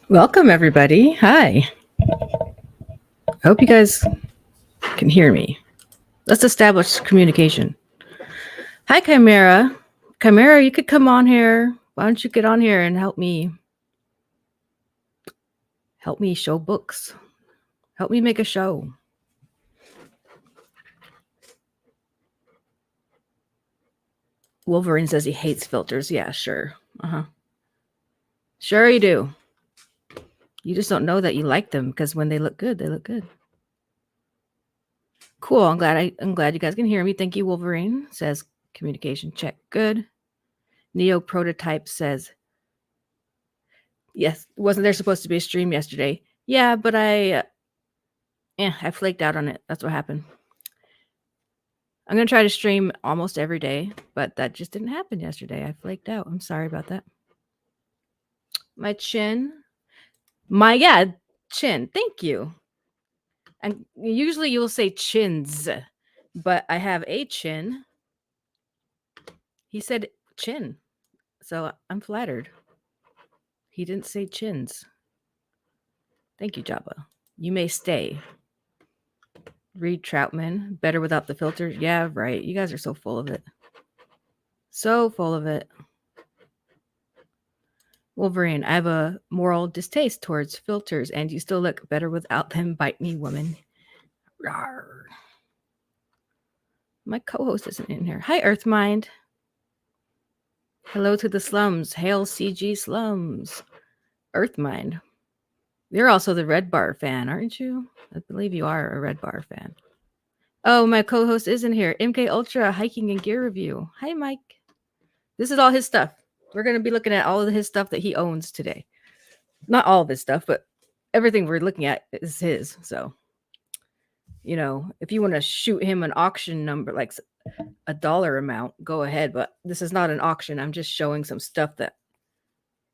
Welcome, everybody. Hi. I hope you guys can hear me. Let's establish communication. Hi, Chimera. Chimera, you could come on here. Why don't you get on here and help me show books? Help me make a show. Wolverine says he hates filters. Yeah, sure. Sure you do. You just don't know that you like them because when they look good, they look good. Cool. I'm glad you guys can hear me. Thank you, Wolverine. Says communication check. Good. Neo Prototype says, yes, wasn't there supposed to be a stream yesterday? Yeah, but I flaked out on it. That's what happened. I'm going to try to stream almost every day, but that just didn't happen yesterday. I flaked out. I'm sorry about that. My chin. Chin. Thank you. And usually you'll say chins, but I have a chin. He said chin. So I'm flattered. He didn't say chins. Thank you, Jabba. You may stay. Reed Troutman. Better without the filter. Yeah, right. You guys are so full of it. So full of it. Wolverine, I have a moral distaste towards filters, and you still look better without them. Bite me, woman. Rawr. My co-host isn't in here. Hi, Earthmind. Hello to the slums. Hail CG slums. Earthmind. You're also the Red Bar fan, aren't you? I believe you are a Red Bar fan. Oh, my co-host isn't here. MK Ultra hiking and gear review. Hi, Mike. This is all his stuff. We're going to be looking at all of his stuff that he owns today. Not all of his stuff, but everything we're looking at is his. So, you know, if you want to shoot him an auction number, like a dollar amount, go ahead. But this is not an auction. I'm just showing some stuff that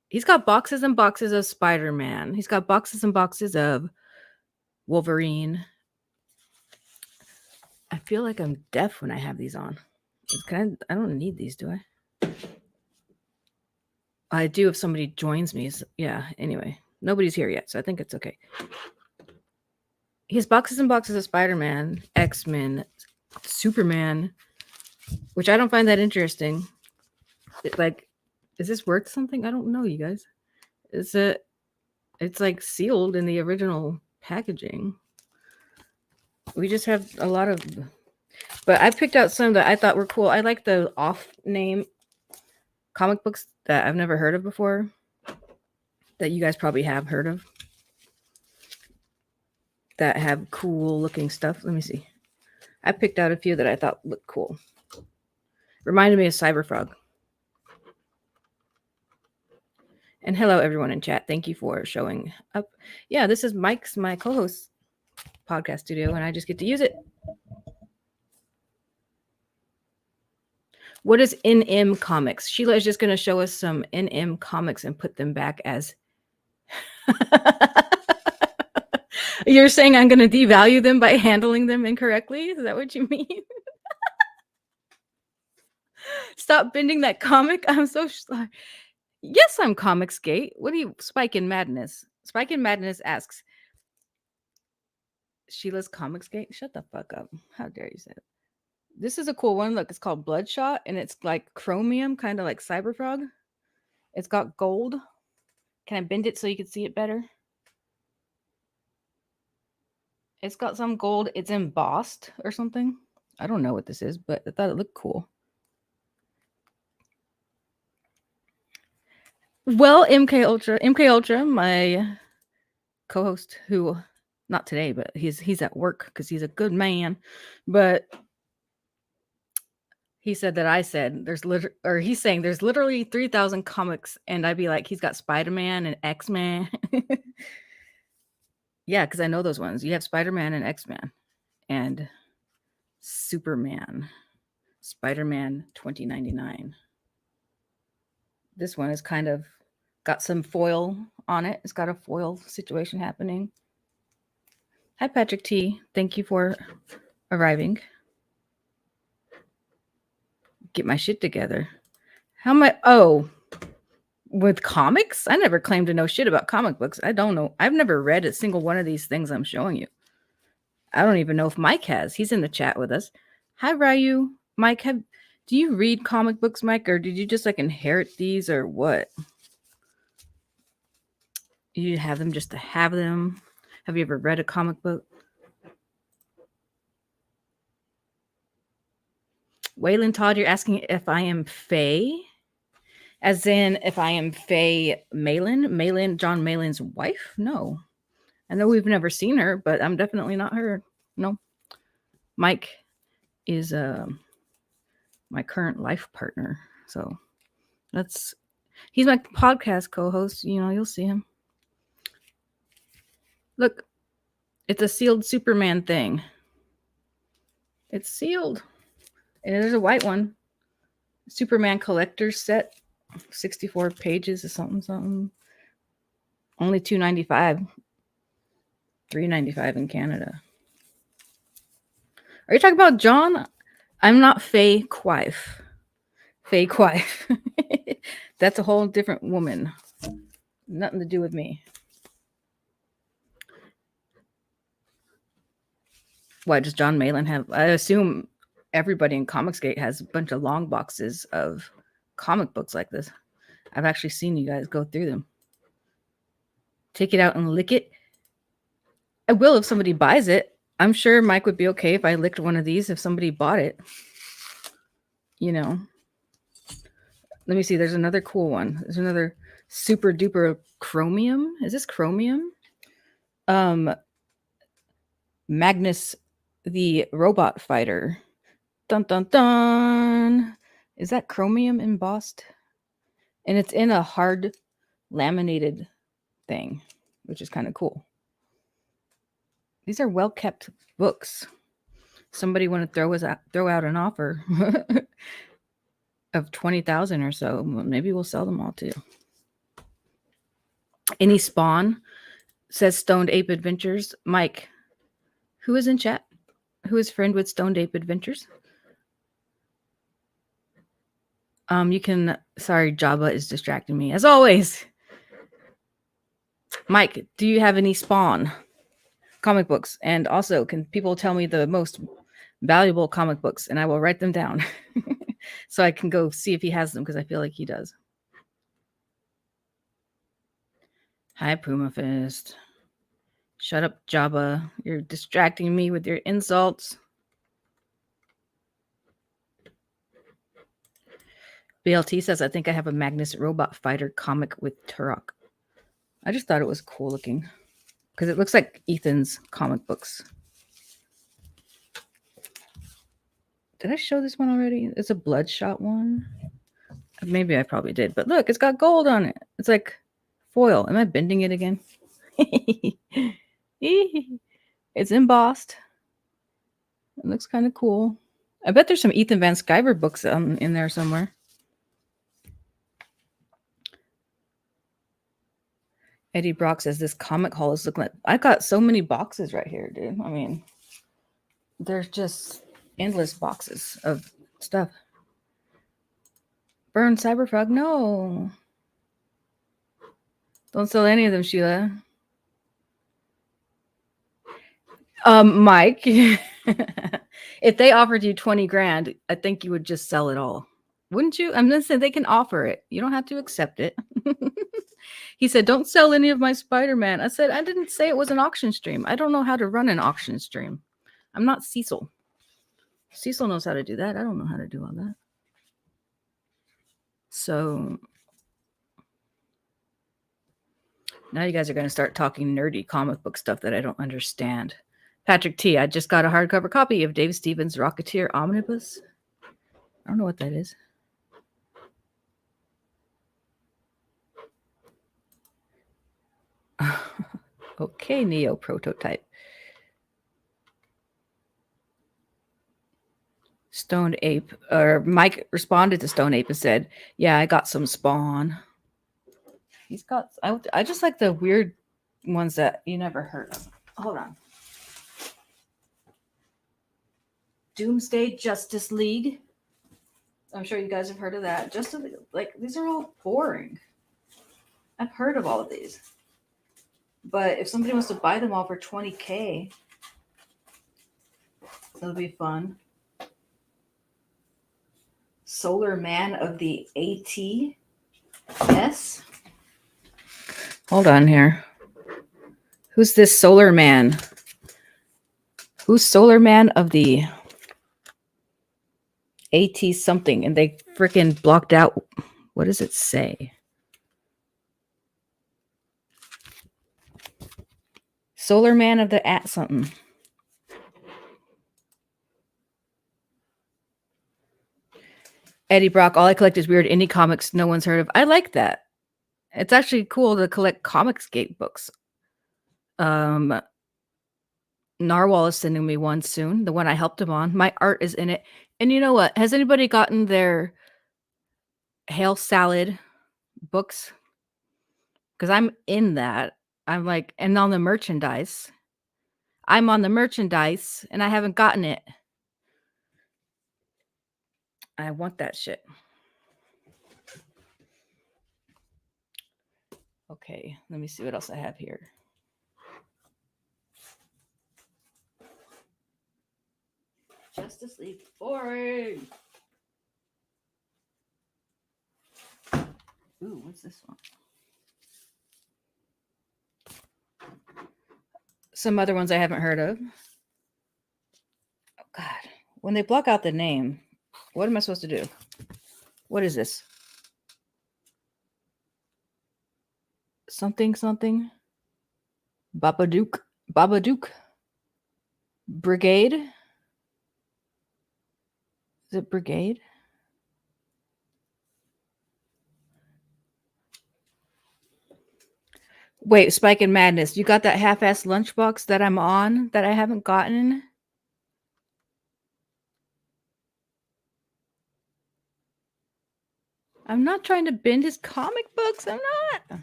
he's got boxes and boxes of Spider-Man. He's got boxes and boxes of Wolverine. I feel like I'm deaf when I have these on. I don't need these, do I? I do if somebody joins me. So, yeah, anyway. Nobody's here yet, so I think it's okay. He has boxes and boxes of Spider-Man, X-Men, Superman, which I don't find that interesting. Is this worth something? I don't know, you guys. It's like sealed in the original packaging. We just have a lot of, but I picked out some that I thought were cool. I like the off-name comic books that I've never heard of before, that you guys probably have heard of, that have cool looking stuff. Let me see. I picked out a few that I thought looked cool. Reminded me of Cyberfrog. And hello, everyone in chat. Thank you for showing up. Yeah, this is Mike's, my co-host podcast studio, and I just get to use it. What is NM Comics? Sheila is just going to show us some NM Comics and put them back as... You're saying I'm going to devalue them by handling them incorrectly? Is that what you mean? Stop bending that comic. I'm so sorry. Yes, I'm Comicsgate. What are you... Spike in Madness. Spike in Madness asks... Sheila's Comicsgate? Shut the fuck up. How dare you say it? This is a cool one. Look, it's called Bloodshot, and it's like chromium, kind of like Cyberfrog. It's got gold. Can I bend it so you can see it better? It's got some gold. It's embossed or something. I don't know what this is, but I thought it looked cool. Well, MK Ultra, my co-host, who not today, but he's at work because he's a good man. But he said that I said he's saying there's literally 3,000 comics, and I'd be like, he's got Spider-Man and X-Men. Yeah, because I know those ones. You have Spider-Man and X-Men and Superman, Spider-Man 2099. This one is kind of got some foil on it. It's got a foil situation happening. Hi, Patrick T. Thank you for arriving. Get my shit together. How am I? Oh, With comics? I never claimed to know shit about comic books. I don't know. I've never read a single one of these things I'm showing you. I don't even know if Mike has. He's in the chat with us. Hi, Ryu. Mike, do you read comic books, Mike, or did you just like inherit these or what? You have them just to have them? Have you ever read a comic book? Waylon Todd, you're asking if I am Faye? As in, if I am Faye Malin, John Malin's wife? No. I know we've never seen her, but I'm definitely not her. No. Mike is my current life partner. So he's my podcast co-host. You know, you'll see him. Look, it's a sealed Superman thing. It's sealed. And there's a white one. Superman collector's set. 64 pages or something. Only $2.95. $3.95 in Canada. Are you talking about John? I'm not Faye Quife. Faye Quife. That's a whole different woman. Nothing to do with me. Why does John Malin have? I assume everybody in Comicsgate has a bunch of long boxes of comic books like this. I've actually seen you guys go through them. Take it out and lick it. I will if somebody buys it. I'm sure Mike would be okay if I licked one of these if somebody bought it. You know. Let me see. There's another cool one. There's another super duper chromium. Is this chromium? Magnus the robot fighter. Dun dun dun. Is that chromium embossed? And it's in a hard laminated thing, which is kind of cool. These are well kept books. Somebody want to throw out an offer of 20,000 or so. Maybe we'll sell them all too. Any Spawn says Stoned Ape Adventures. Mike, who is in chat? Who is friend with Stoned Ape Adventures? You can. Sorry, Jabba is distracting me as always. Mike, do you have any Spawn comic books? And also, can people tell me the most valuable comic books, and I will write them down so I can go see if he has them because I feel like he does. Hi, Puma Fist. Shut up, Jabba. You're distracting me with your insults. BLT says, I think I have a Magnus Robot Fighter comic with Turok. I just thought it was cool looking because it looks like Ethan's comic books. Did I show this one already? It's a Bloodshot one. Maybe I probably did, but look, it's got gold on it. It's like foil. Am I bending it again? It's embossed. It looks kind of cool. I bet there's some Ethan Van Sciver books in there somewhere. Eddie Brock says this comic haul is looking like... I got so many boxes right here, dude. I mean, there's just endless boxes of stuff. Burn Cyberfrog, no. Don't sell any of them, Sheila. Mike, if they offered you 20 grand, I think you would just sell it all. Wouldn't you? I'm just saying they can offer it. You don't have to accept it. He said, don't sell any of my Spider-Man. I said, I didn't say it was an auction stream. I don't know how to run an auction stream. I'm not Cecil. Cecil knows how to do that. I don't know how to do all that. So now you guys are going to start talking nerdy comic book stuff that I don't understand. Patrick T, I just got a hardcover copy of Dave Stevens' Rocketeer Omnibus. I don't know what that is. Okay, Neo Prototype. Stoned Ape, or Mike responded to Stone Ape and said, yeah, I got some Spawn. He's got, I just like the weird ones that you never heard of. Hold on. Doomsday Justice League. I'm sure you guys have heard of that. Just like these are all boring. I've heard of all of these. But if somebody wants to buy them all for $20K, that'll be fun. Solar Man of the ATS. Hold on here. Who's this Solar Man? Who's Solar Man of the AT something? And they freaking blocked out. What does it say? Solar Man of the at something. Eddie Brock, all I collect is weird indie comics no one's heard of. I like that. It's actually cool to collect Comicsgate books. Narwhal is sending me one soon. The one I helped him on. My art is in it. And you know what? Has anybody gotten their Hail Salad books? Because I'm in that. I'm like, and on the merchandise. I'm on the merchandise and I haven't gotten it. I want that shit. Okay, let me see what else I have here. Justice League boring. Ooh, what's this one? Some other ones I haven't heard of. Oh, God. When they block out the name, what am I supposed to do? What is this? Something. Babadook. Brigade. Is it Brigade? Wait, Spike and Madness. You got that half-ass lunchbox that I'm on that I haven't gotten? I'm not trying to bend his comic books. I'm not.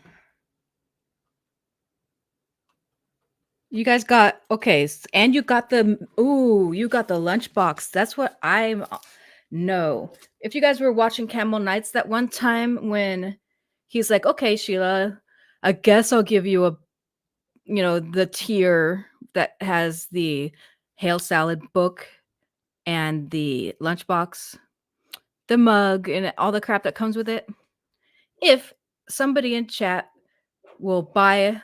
You guys got, okay, and you got the, you got the lunchbox. That's what I'm, no. If you guys were watching Camel Nights that one time when he's like, okay, Sheila, I guess I'll give you the tier that has the Hail Salad book and the lunchbox, the mug, and all the crap that comes with it. If somebody in chat will buy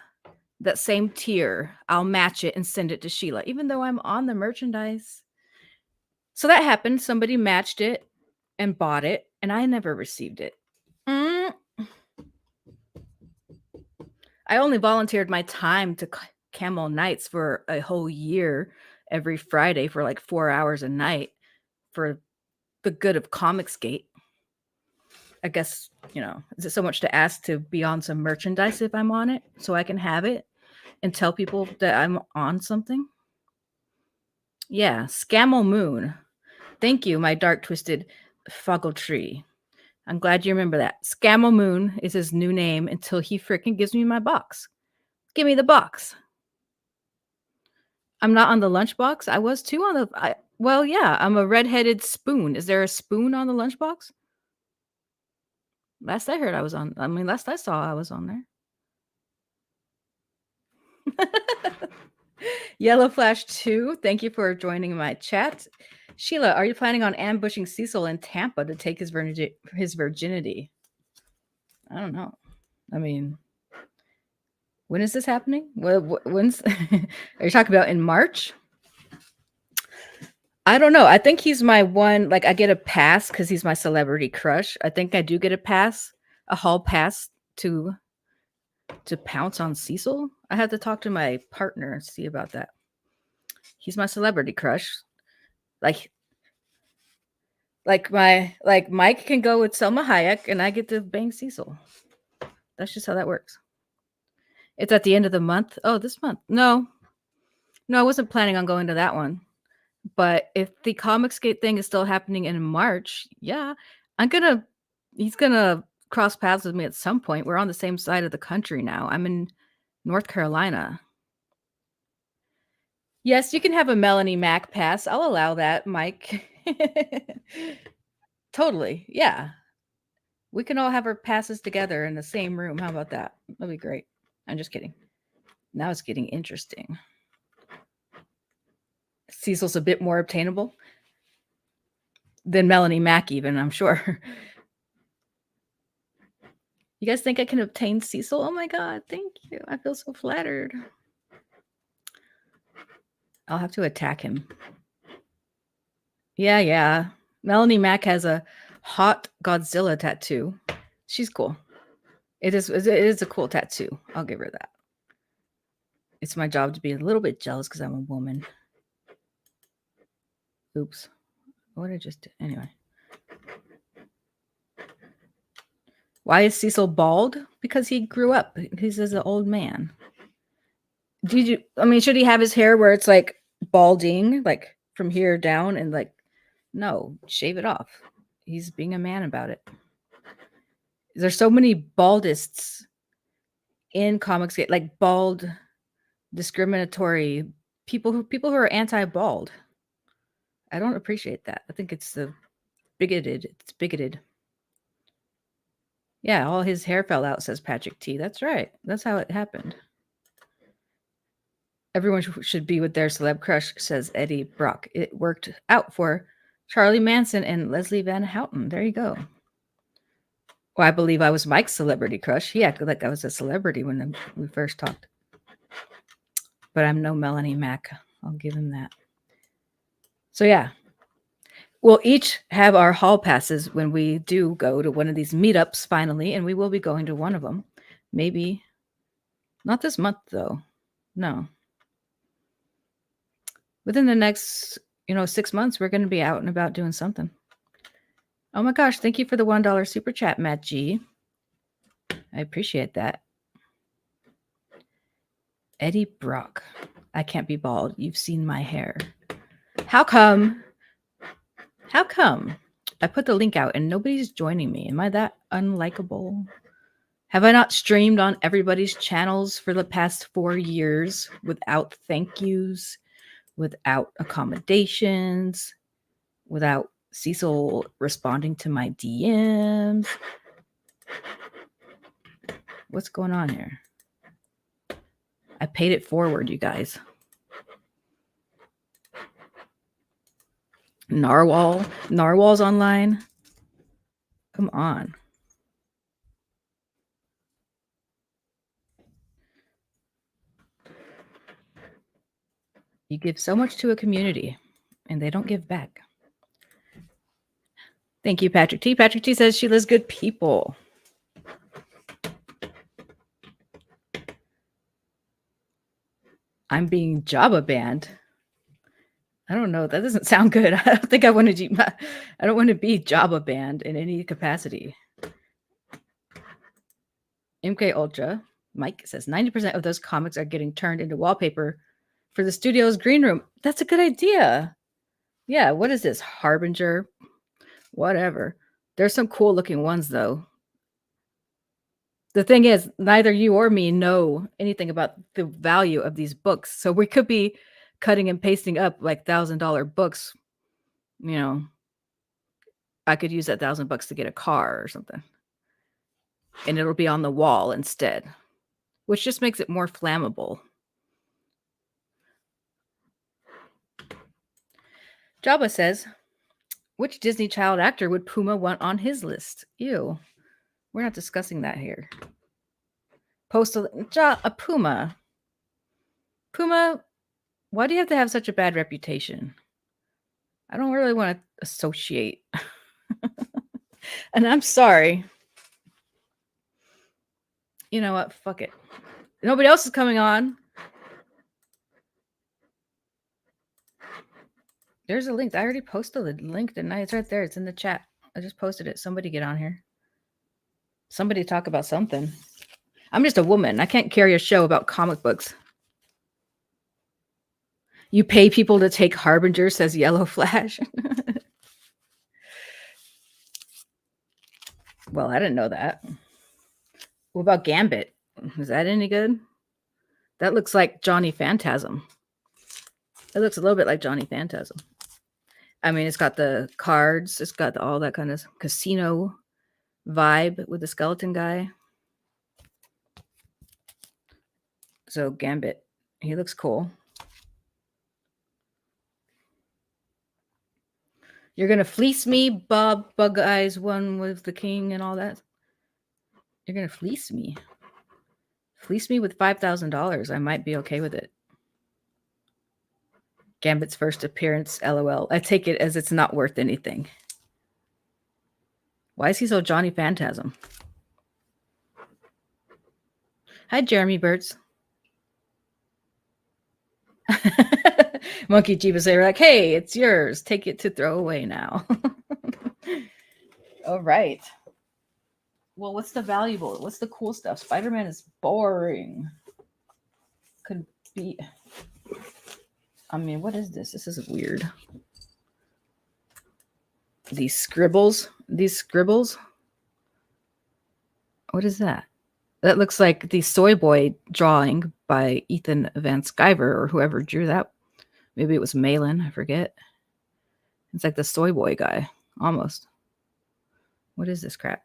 that same tier, I'll match it and send it to Sheila, even though I'm on the merchandise. So that happened. Somebody matched it and bought it, and I never received it. I only volunteered my time to Camel Nights for a whole year every Friday for like 4 hours a night for the good of Comicsgate. I guess, is it so much to ask to be on some merchandise if I'm on it so I can have it and tell people that I'm on something? Yeah, Scamel Moon. Thank you, my dark twisted Foggle Tree. I'm glad you remember that. Scamel Moon is his new name until he freaking gives me my box. Give me the box. I'm not on the lunchbox. I was too on the. Well, yeah, I'm a red-headed spoon. Is there a spoon on the lunchbox? Last I heard, I was on. Last I saw, I was on there. Yellow Flash 2, thank you for joining my chat. Sheila, are you planning on ambushing Cecil in Tampa to take his virginity? I don't know. When is this happening? When's are you talking about in March? I don't know. I think he's my one, like I get a pass because he's my celebrity crush. I think I do get a hall pass to pounce on Cecil. I have to talk to my partner and see about that. He's my celebrity crush. Like Mike can go with Selma Hayek and I get to bang Cecil. That's just how that works. It's at the end of the month. Oh, this month. No, I wasn't planning on going to that one. But if the Comicsgate thing is still happening in March, yeah, he's gonna cross paths with me at some point. We're on the same side of the country now. I'm in North Carolina. Yes, you can have a Melanie Mac pass. I'll allow that, Mike. Totally. Yeah. We can all have our passes together in the same room. How about that? That'd be great. I'm just kidding. Now it's getting interesting. Cecil's a bit more obtainable than Melanie Mack, even, I'm sure. You guys think I can obtain Cecil? Oh my God, thank you. I feel so flattered. I'll have to attack him. Yeah. Melanie Mack has a hot Godzilla tattoo. She's cool. It is a cool tattoo. I'll give her that. It's my job to be a little bit jealous because I'm a woman. Oops. What did I just do? Anyway. Why is Cecil bald? Because he grew up. He's as an old man. Should he have his hair where it's like balding, like from here down, and like, no, shave it off. He's being a man about it. There's so many baldists in Comicsgate, like bald, discriminatory people who are anti-bald. I don't appreciate that. I think it's bigoted. It's bigoted. Yeah, all his hair fell out, says Patrick T. That's right. That's how it happened. Everyone should be with their celeb crush, says Eddie Brock. It worked out for Charlie Manson and Leslie Van Houten. There you go. Well, I believe I was Mike's celebrity crush. He acted like I was a celebrity when we first talked. But I'm no Melanie Mack. I'll give him that. So yeah, we'll each have our hall passes when we do go to one of these meetups finally, and we will be going to one of them. Maybe not this month, though. No. Within the next, 6 months, we're going to be out and about doing something. Oh my gosh, thank you for the $1 super chat, Matt G. I appreciate that. Eddie Brock. I can't be bald. You've seen my hair. How come? I put the link out and nobody's joining me. Am I that unlikable? Have I not streamed on everybody's channels for the past 4 years without thank yous, without accommodations, without Cecil responding to my DMs? What's going on here? I paid it forward, you guys. Narwhal's online. Come on. You give so much to a community, and they don't give back. Thank you, Patrick T. Patrick T says Sheila's good people. I'm being Jabba banned. I don't know. That doesn't sound good. I don't think I want to. I don't want to be Jabba banned in any capacity. MK Ultra Mike says 90% of those comics are getting turned into wallpaper for the studio's green room. That's a good idea. Yeah. What is this? Harbinger? Whatever. There's some cool looking ones though. The thing is, neither you or me know anything about the value of these books. So we could be cutting and pasting up like $1,000 books. I could use that $1,000 to get a car or something. And it'll be on the wall instead, which just makes it more flammable. Jabba says, which Disney child actor would Puma want on his list? Ew. We're not discussing that here. A Puma. Puma, why do you have to have such a bad reputation? I don't really want to associate. And I'm sorry. You know what? Fuck it. Nobody else is coming on. There's a link. I already posted the link, didn't I? It's right there. It's in the chat. I just posted it. Somebody get on here. Somebody talk about something. I'm just a woman. I can't carry a show about comic books. You pay people to take Harbinger, says Yellow Flash. Well, I didn't know that. What about Gambit? Is that any good? That looks like Johnny Phantasm. It looks a little bit like Johnny Phantasm. I mean, it's got the cards. It's got all that kind of casino vibe with the skeleton guy. So Gambit, he looks cool. You're gonna fleece me, Bob Bug Eyes, one with the king and all that. You're gonna fleece me. Fleece me with $5,000. I might be okay with it. Gambit's first appearance, LOL. I take it as it's not worth anything. Why is he so Johnny Phantasm? Hi, Jeremy Birds. Monkey Jeebus, they were like, hey, it's yours. Take it to throw away now. All right. Well, what's the valuable? What's the cool stuff? Spider-Man is boring. Could be. I mean, what is this? This is weird. These scribbles. What is that? That looks like the Soy Boy drawing by Ethan Van Sciver or whoever drew that. Maybe it was Malin, I forget. It's like the Soy Boy guy, almost. What is this crap?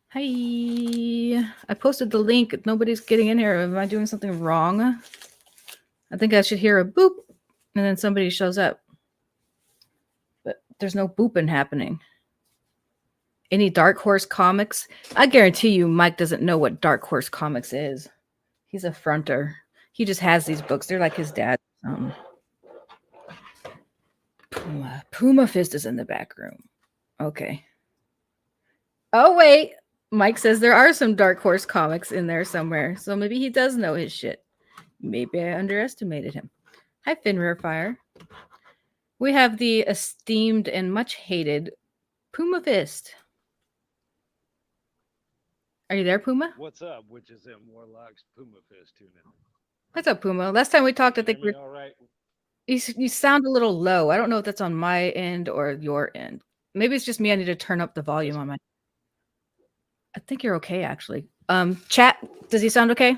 Hi. I posted the link. Nobody's getting in here. Am I doing something wrong? I think I should hear a boop, and then somebody shows up. But there's no booping happening. Any Dark Horse comics? I guarantee you Mike doesn't know what Dark Horse Comics is. He's a fronter. He just has these books. They're like his dad. Puma Fist is in the back room. Okay. Oh, wait. Mike says there are some Dark Horse comics in there somewhere. So maybe he does know his shit. Maybe I underestimated him. Hi, Finrear Fire. We have the esteemed and much hated Puma Fist. Are you there, Puma? What's up, witches and warlocks? Puma Fist tuning in. What's up, Puma? Last time we talked, I think we're all right. You sound a little low. I don't know if that's on my end or your end. Maybe it's just me. I need to turn up the volume on my. I think you're okay, actually. Chat, does he sound okay?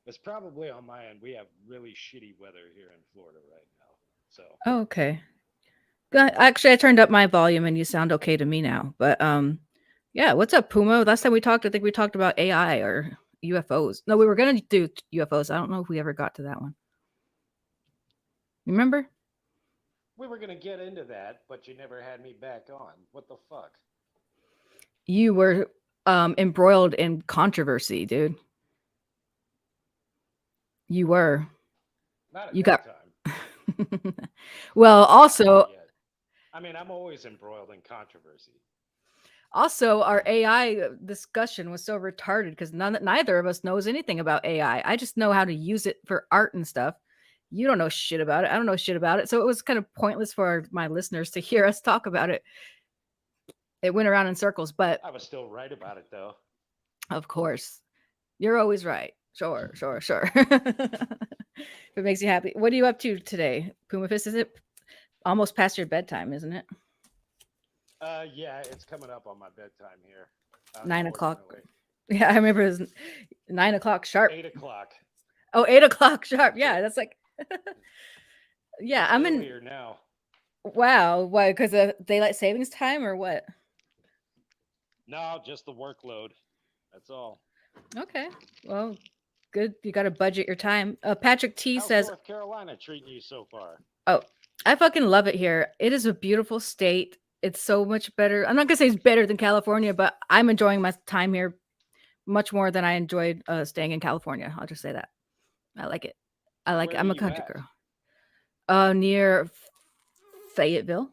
It's probably on my end. We have really shitty weather here in Florida right now. So. Oh, okay. Actually, I turned up my volume, and you sound okay to me now. But yeah. What's up, Puma? Last time we talked, I think we talked about AI or UFOs. No, we were gonna do UFOs. I don't know if we ever got to that one. Remember? We were gonna get into that, but you never had me back on. What the fuck? You were embroiled in controversy, dude. You were. Not at you that got time. Well, also, I mean, I'm always embroiled in controversy. Also, our AI discussion was so retarded because neither of us knows anything about AI. I just know how to use it for art and stuff. You don't know shit about it. I don't know shit about it. So it was kind of pointless for my listeners to hear us talk about it. It went around in circles, but I was still right about it, though. Of course. You're always right. Sure. If it makes you happy. What are you up to today, Puma Fist? Is it almost past your bedtime, isn't it? Yeah, it's coming up on my bedtime here. 9 o'clock. Yeah, I remember it was 9 o'clock sharp. 8 o'clock. Oh, 8 o'clock sharp. Yeah, that's like. Yeah, I'm in here now. Wow, why? Because of daylight savings time or what? No, just the workload. That's all. Okay, well, good. You got to budget your time. Patrick T says, "North Carolina treating you so far?" Oh, I fucking love it here. It is a beautiful state. It's so much better. I'm not gonna say it's better than California, but I'm enjoying my time here much more than I enjoyed staying in California. I'll just say that. I like it. I'm a country girl. Near Fayetteville,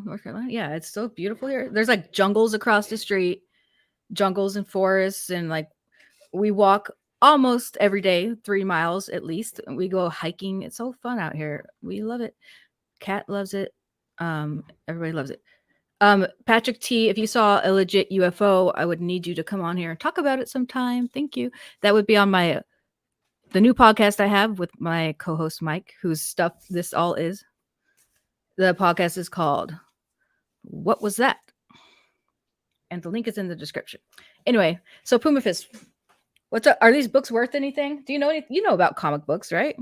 North Carolina. Yeah, it's so beautiful here. There's like jungles across the street, jungles and forests, and like we walk almost every day, 3 miles at least. We go hiking. It's so fun out here. We love it. Cat loves it. Everybody loves it. Patrick T, if you saw a legit UFO, I would need you to come on here and talk about it sometime. Thank you. That would be on the new podcast I have with my co-host Mike, whose stuff this all is. The podcast is called What Was That? And the link is in the description. Anyway, so Puma Fist, what's up? Are these books worth anything? Do you know you know about comic books, right?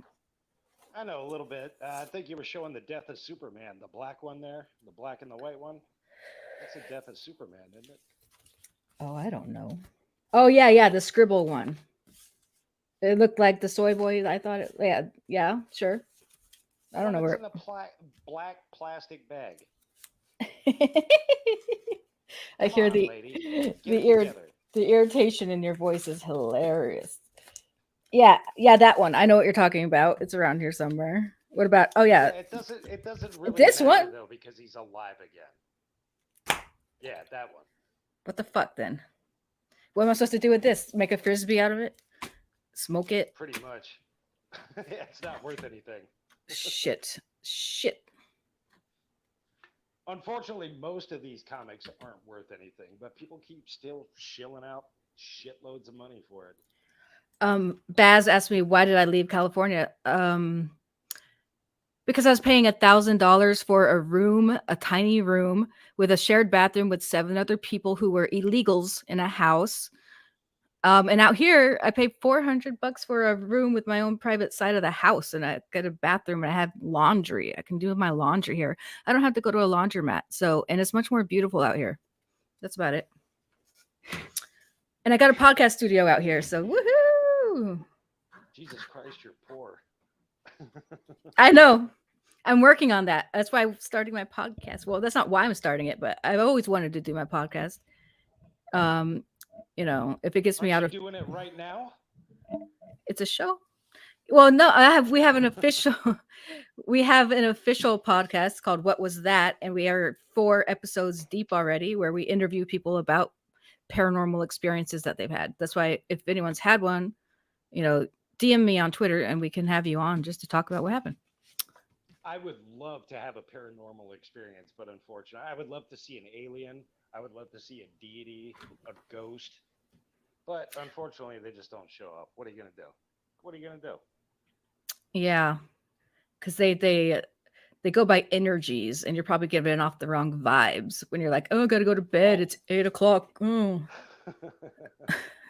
I know a little bit. I think you were showing the death of Superman, the black one there, the black and the white one. That's the death of Superman, isn't it? Oh, I don't know. Oh yeah, yeah, the scribble one. It looked like the soy boy. I thought it. Yeah, yeah, sure. The I don't one know that's where. in the black plastic bag. I Come hear on, the lady, get the it ir- together. the irritation in your voice is hilarious. Yeah, yeah, that one. I know what you're talking about. It's around here somewhere. What about? Oh Yeah, yeah, it doesn't really this matter one. though because he's alive again. Yeah, that one. What the fuck then? What am I supposed to do with this? Make a frisbee out of it? Smoke it? Pretty much. It's not worth anything. Shit, shit. Unfortunately, most of these comics aren't worth anything, but people keep still shilling out shitloads of money for it. Baz asked me why did I leave California? Because I was paying $1,000 for a room, a tiny room with a shared bathroom with 7 other people who were illegals in a house. And out here, I pay $400 for a room with my own private side of the house, and I get a bathroom, and I have laundry. I can do my laundry here. I don't have to go to a laundromat. So, and it's much more beautiful out here. That's about it. And I got a podcast studio out here. So, woohoo! Jesus Christ, you're poor. I know. I'm working on that. That's why I'm starting my podcast. Well, that's not why I'm starting it, but I've always wanted to do my podcast. Um, if it gets me Aren't out you of doing it right now? it's a show. Well, no, we have an official we have an official podcast called What Was That? And we are 4 episodes deep already where we interview people about paranormal experiences that they've had. That's why if anyone's had one, DM me on Twitter and we can have you on just to talk about what happened. I would love to have a paranormal experience, but unfortunately, I would love to see an alien. I would love to see a deity, a ghost. But unfortunately, they just don't show up. What are you going to do? What are you going to do? Yeah, cuz they go by energies and you're probably giving off the wrong vibes when you're like, "Oh, I got to go to bed. Oh. It's 8 o'clock." Oh.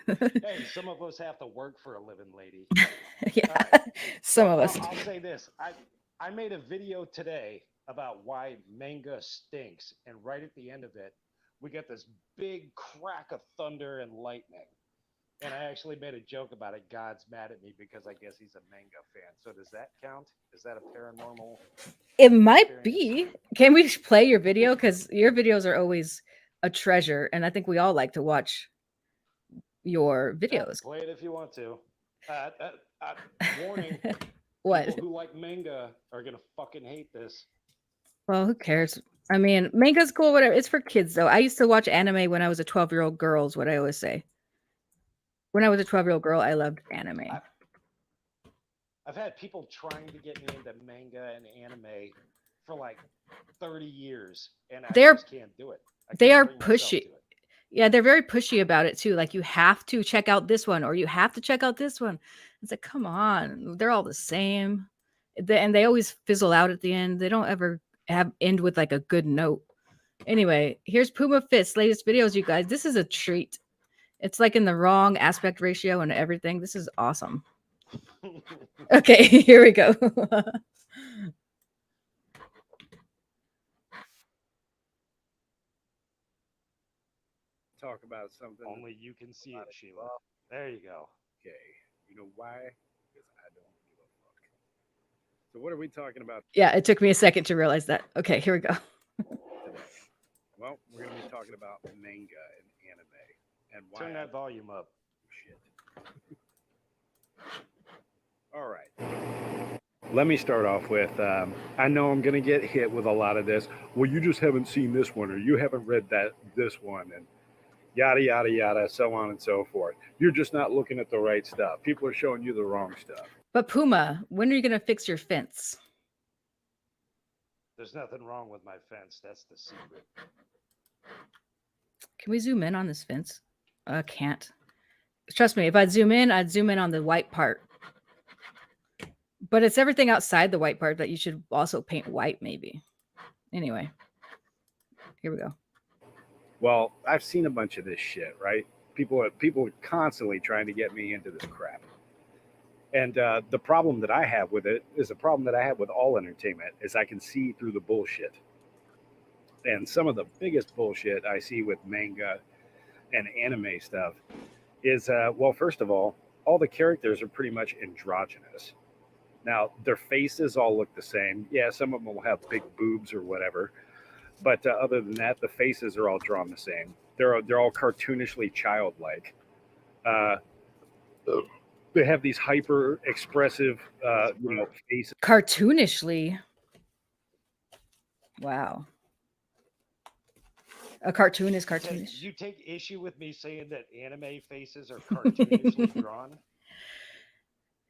Hey, some of us have to work for a living, lady. Yeah, All right. some Well, of us. I'll say this. I made a video today about why manga stinks, and right at the end of it, we get this big crack of thunder and lightning. And I actually made a joke about it. God's mad at me because I guess he's a manga fan. So does that count? Is that a paranormal It might experience? be. Can we play your video? Because your videos are always a treasure, and I think we all like to watch your videos. Play it if you want to. Uh, uh, uh, Warning: What? people who like manga are gonna fucking hate this. Well, who cares? I mean, manga's cool, whatever. It's for kids, though. I used to watch anime when I was a 12-year-old girl, is what I always say. When I was a 12-year-old girl, I loved anime. I've had people trying to get me into manga and anime for like 30 years, and I They're just can't do it. I they can't are bring myself pushy. to it. Yeah, they're very pushy about it too. Like you have to check out this one or you have to check out this one. It's like, come on, they're all the same. And they always fizzle out at the end. They don't ever have end with like a good note. Anyway, here's Puma Fist's latest videos, you guys. This is a treat. It's like in the wrong aspect ratio and everything. This is awesome. Okay, here we go. Talk about something. Only you can see it, Sheila. There you go. Okay. You know why? Because I don't give a fuck. So what are we talking about Yeah, it took me a second to realize that. Okay, here we go. today? Well, we're going to be talking about manga and anime and why. Turn that volume up. Shit. All right. Let me start off with I know I'm going to get hit with a lot of this. Well, you just haven't seen this one or you haven't read this one and yada, yada, yada, so on and so forth. You're just not looking at the right stuff. People are showing you the wrong stuff. But Puma, when are you going to fix your fence? There's nothing wrong with my fence. That's the secret. Can we zoom in on this fence? I can't. Trust me, if I'd zoom in on the white part. But it's everything outside the white part that you should also paint white, maybe. Anyway, here we go. Well, I've seen a bunch of this shit, right? People are constantly trying to get me into this crap. And the problem that I have with it is a problem that I have with all entertainment is I can see through the bullshit. And some of the biggest bullshit I see with manga and anime stuff is, well, first of all the characters are pretty much androgynous. Now, their faces all look the same. Yeah, some of them will have big boobs or whatever. But other than that, the faces are all drawn the same. They're all cartoonishly childlike. Uh, they have these hyper expressive, faces. Cartoonishly. Wow. A cartoon is Ted, cartoonish. you take issue with me saying that anime faces are cartoonishly drawn?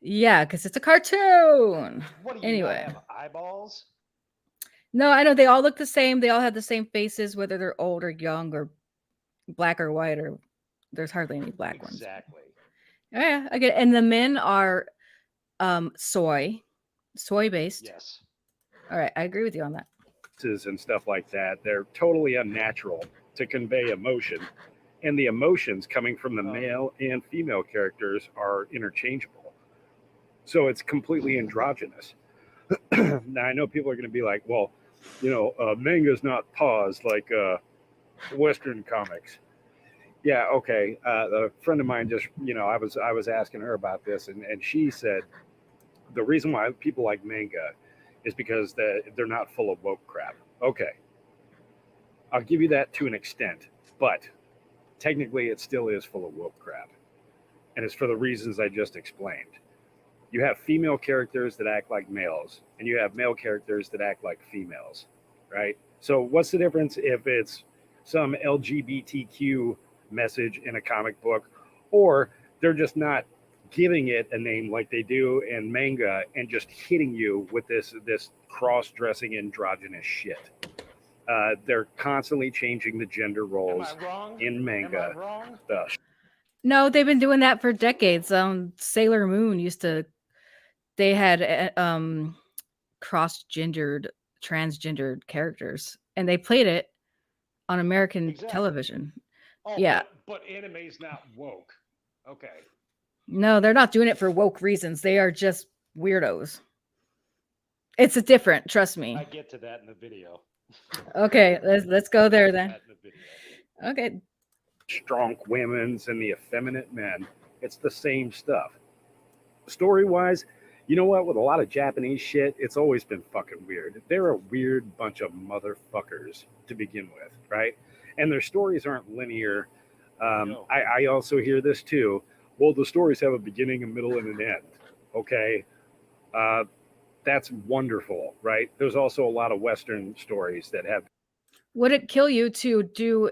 Yeah, because it's a cartoon. What do you Anyway. not have eyeballs? No, I know they all look the same. They all have the same faces, whether they're old or young or black or white, or there's hardly any black ones. Exactly. Yeah, I get it. And the men are soy based. Yes. All right, I agree with you on that. And stuff like that. They're totally unnatural to convey emotion. And the emotions coming from the male and female characters are interchangeable. So it's completely androgynous. Now, I know people are going to be like, well, manga's not paused like Western comics. Yeah, okay. A friend of mine just, I was asking her about this, and she said the reason why people like manga is because they're not full of woke crap. Okay. I'll give you that to an extent, but technically it still is full of woke crap. And it's for the reasons I just explained. You have female characters that act like males, and you have male characters that act like females, right? So what's the difference if it's some LGBTQ message in a comic book, or they're just not giving it a name like they do in manga and just hitting you with this cross-dressing androgynous shit. They're constantly changing the gender roles in manga. Am I wrong? No, they've been doing that for decades. Sailor Moon they had cross-gendered, transgendered characters, and they played it on American television. Oh, yeah, but anime's not woke. Okay. No, they're not doing it for woke reasons. They are just weirdos. It's a different, trust me. I get to that in the video. Okay, let's go there then. Okay. Strong women's and the effeminate men. It's the same stuff. Story-wise, you know what? With a lot of Japanese shit, it's always been fucking weird. They're a weird bunch of motherfuckers to begin with, right? And their stories aren't linear. No. I also hear this too. Well, the stories have a beginning, a middle, and an end. Okay. That's wonderful, right? There's also a lot of Western stories that have. Would it kill you to do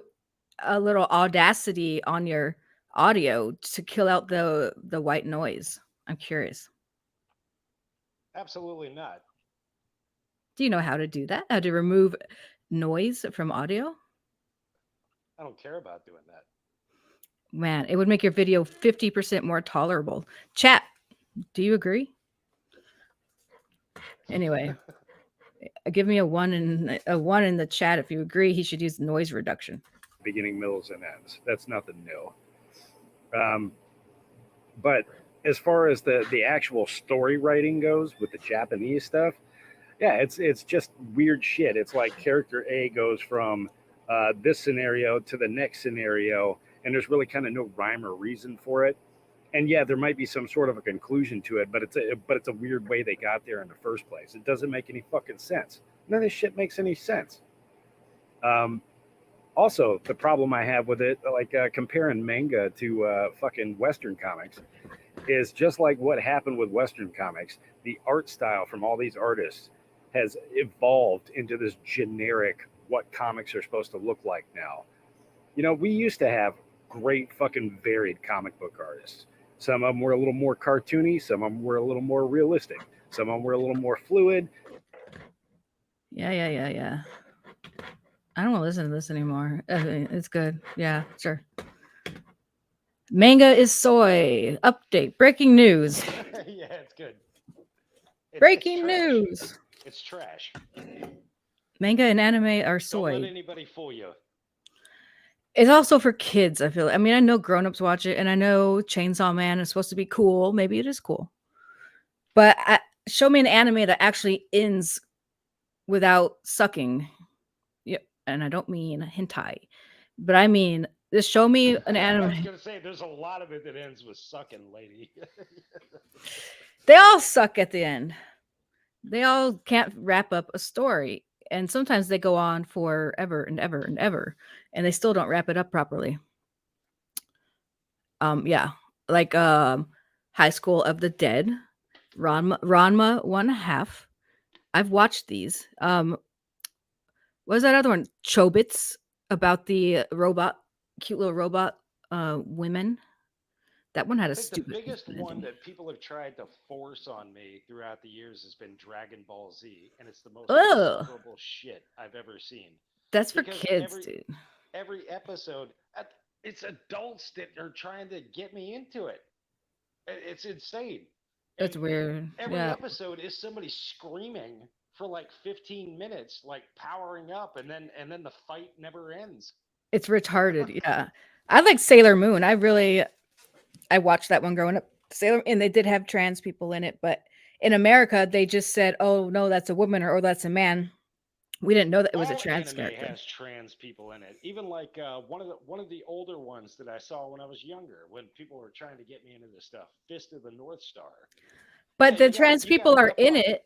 a little audacity on your audio to kill out the white noise? I'm curious. Absolutely not. Do you know how to do that? How to remove noise from audio? I don't care about doing that. Man, it would make your video 50% more tolerable. Chat, do you agree? Anyway, give me a one in the chat if you agree he should use noise reduction. Beginning, middles, and ends. That's nothing new. But as far as the actual story writing goes with the Japanese stuff, yeah, it's just weird shit. It's like character A goes from this scenario to the next scenario, and there's really kind of no rhyme or reason for it. And yeah, there might be some sort of a conclusion to it, but it's a weird way they got there in the first place. It doesn't make any fucking sense. None of this shit makes any sense. Also, the problem I have with it, like comparing manga to fucking Western comics, is just like what happened with Western comics. The art style from all these artists has evolved into this generic what comics are supposed to look like now. We used to have great fucking varied comic book artists. Some of them were a little more cartoony. Some of them were a little more realistic. Some of them were a little more fluid. Yeah. I don't want to listen to this anymore. I mean, it's good. Yeah, sure. Manga is soy. Update. Breaking news. Yeah, it's good. Breaking news. It's trash. Manga and anime are soy. Don't let anybody fool you. It's also for kids, I feel. I mean, I know grown-ups watch it, and I know Chainsaw Man is supposed to be cool. Maybe it is cool. But show me an anime that actually ends without sucking. Yeah, and I don't mean hentai, but I mean just show me an I was anime. gonna say there's a lot of it that ends with sucking, lady. They all suck at the end. They all can't wrap up a story, and sometimes they go on forever and ever and ever, and they still don't wrap it up properly. Yeah, like High School of the Dead, Ranma 1/2. I've watched these. What was that other one? Chobits, about the robot, cute little robot women. That one had I a think the stupid biggest one ending. that people have tried to force on me throughout the years has been Dragon Ball Z, and it's the most Ugh, insufferable shit I've ever seen. that's for Because kids, dude. every episode, it's adults that are trying to get me into it. It's insane. That's And weird. every Yeah, episode is somebody screaming for like 15 minutes, like powering up, and then the fight never ends. it's retarded. Yeah, I like Sailor Moon. I watched that one growing up. Sailor, and they did have trans people in it, but in America, they just said, "Oh no, that's a woman," or "Oh, that's a man." We didn't know that it was a All trans anime character. has trans people in it. Even like one of the older ones that I saw when I was younger, when people were trying to get me into this stuff, Fist of the North Star. Yeah, But the trans you got people a are couple in of it,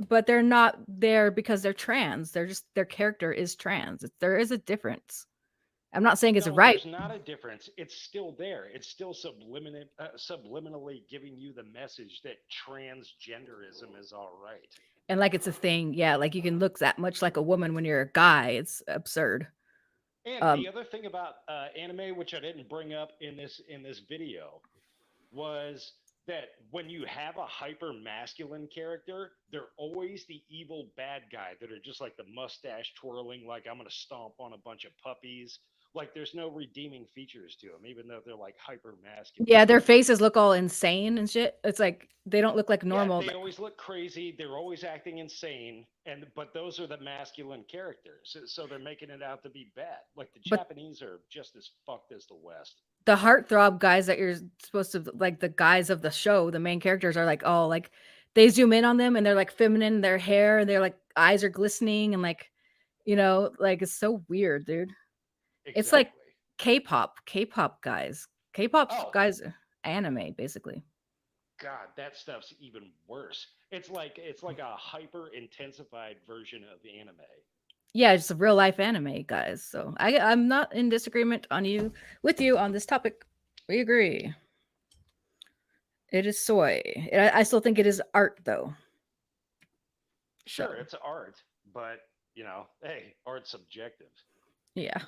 but they're not there because they're trans. They're just their character is trans. There is a difference. I'm not saying it's no, right. there's not a difference. It's still there. It's still subliminally giving you the message that transgenderism is all right. And like it's a thing. Yeah, like you can look that much like a woman when you're a guy. It's absurd. And Um the other thing about anime, which I didn't bring up in this video, was that when you have a hyper masculine character, they're always the evil bad guy that are just like the mustache twirling, like I'm gonna stomp on a bunch of puppies. Like there's no redeeming features to them, even though they're like hyper masculine. yeah, their faces look all insane and shit. It's like they don't look like Yeah, normal. they always look crazy. They're always acting insane, and but those are the masculine characters, so they're making it out to be bad. Like the But Japanese are just as fucked as the West. the heartthrob guys that you're supposed to like, the guys of the show, the main characters are like all like they zoom in on them and they're like feminine, their hair and their like eyes are glistening and like, like it's so weird, dude. It's like Exactly. K-pop guys. K-pop's Oh, guys anime basically. God, that stuff's even worse. It's like a hyper intensified version of anime. Yeah, it's a real life anime, guys. So I'm not in disagreement on you with you on this topic. We agree. It is soy. I still think it is art though. Sure, So it's art, but hey, art's subjective. yeah.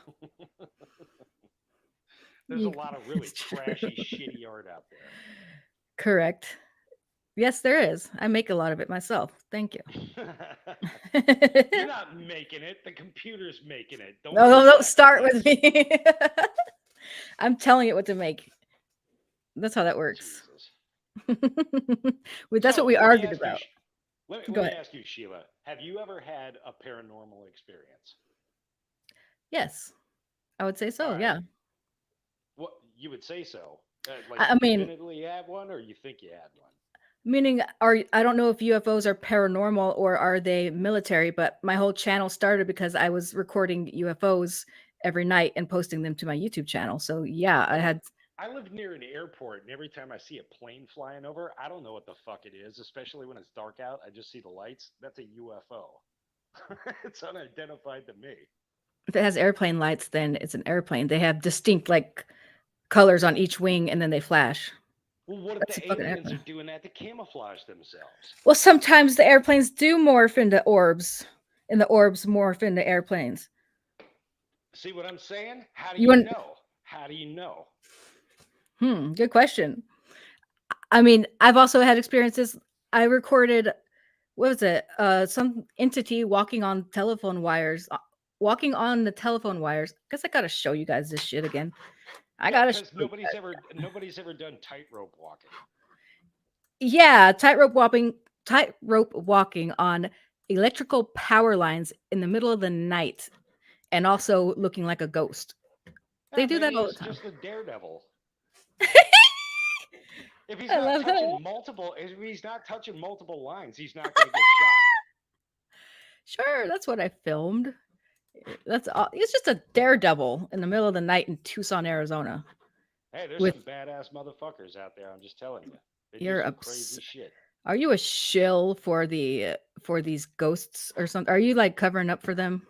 There's a lot of really It's true. trashy, shitty art out there. Correct. Yes, there is. I make a lot of it myself. Thank you. You're not making it. The computer's making it. Don't No, don't project start on with it. me. I'm telling it what to make. That's how that works. Jesus. That's what So we let me argued ask you. about. Let, Go let me ahead. ask you, Sheila. Have you ever had a paranormal experience? Yes, I would say All so. right. Yeah. What you would say so? Like I you mean, definitively had one, or you think you had one? meaning, I don't know if UFOs are paranormal or are they military, but my whole channel started because I was recording UFOs every night and posting them to my YouTube channel. So yeah, I Well, had. I live near an airport, and every time I see a plane flying over, I don't know what the fuck it is, especially when it's dark out. I just see the lights. That's a UFO. It's unidentified to me. If it has airplane lights, then it's an airplane. They have distinct like colors on each wing, and then they flash. Well, what if That's a the fucking aliens are airplane. doing that to camouflage themselves? Well, sometimes the airplanes do morph into orbs, and the orbs morph into airplanes. See what I'm saying? How do You you want? know? How do you know? Good question. I mean, I've also had experiences. I recorded, what was it? Some entity walking on telephone wires, walking on the telephone wires. Guess I gotta show you guys this shit again. I Yeah, gotta show because you nobody's ever done tightrope walking. Yeah, tightrope walking on electrical power lines in the middle of the night and also looking like a ghost. They do that Maybe all the it's time. just a daredevil. If he's I not love that. touching multiple, if he's not touching multiple lines, he's not going to get shot. Sure, that's what I filmed. That's all. It's just a daredevil in the middle of the night in Tucson, Arizona. Hey, there's With some badass motherfuckers out there. I'm just telling you, they do you're some ups- crazy shit. Are you a shill for these ghosts or something? Are you like covering up for them?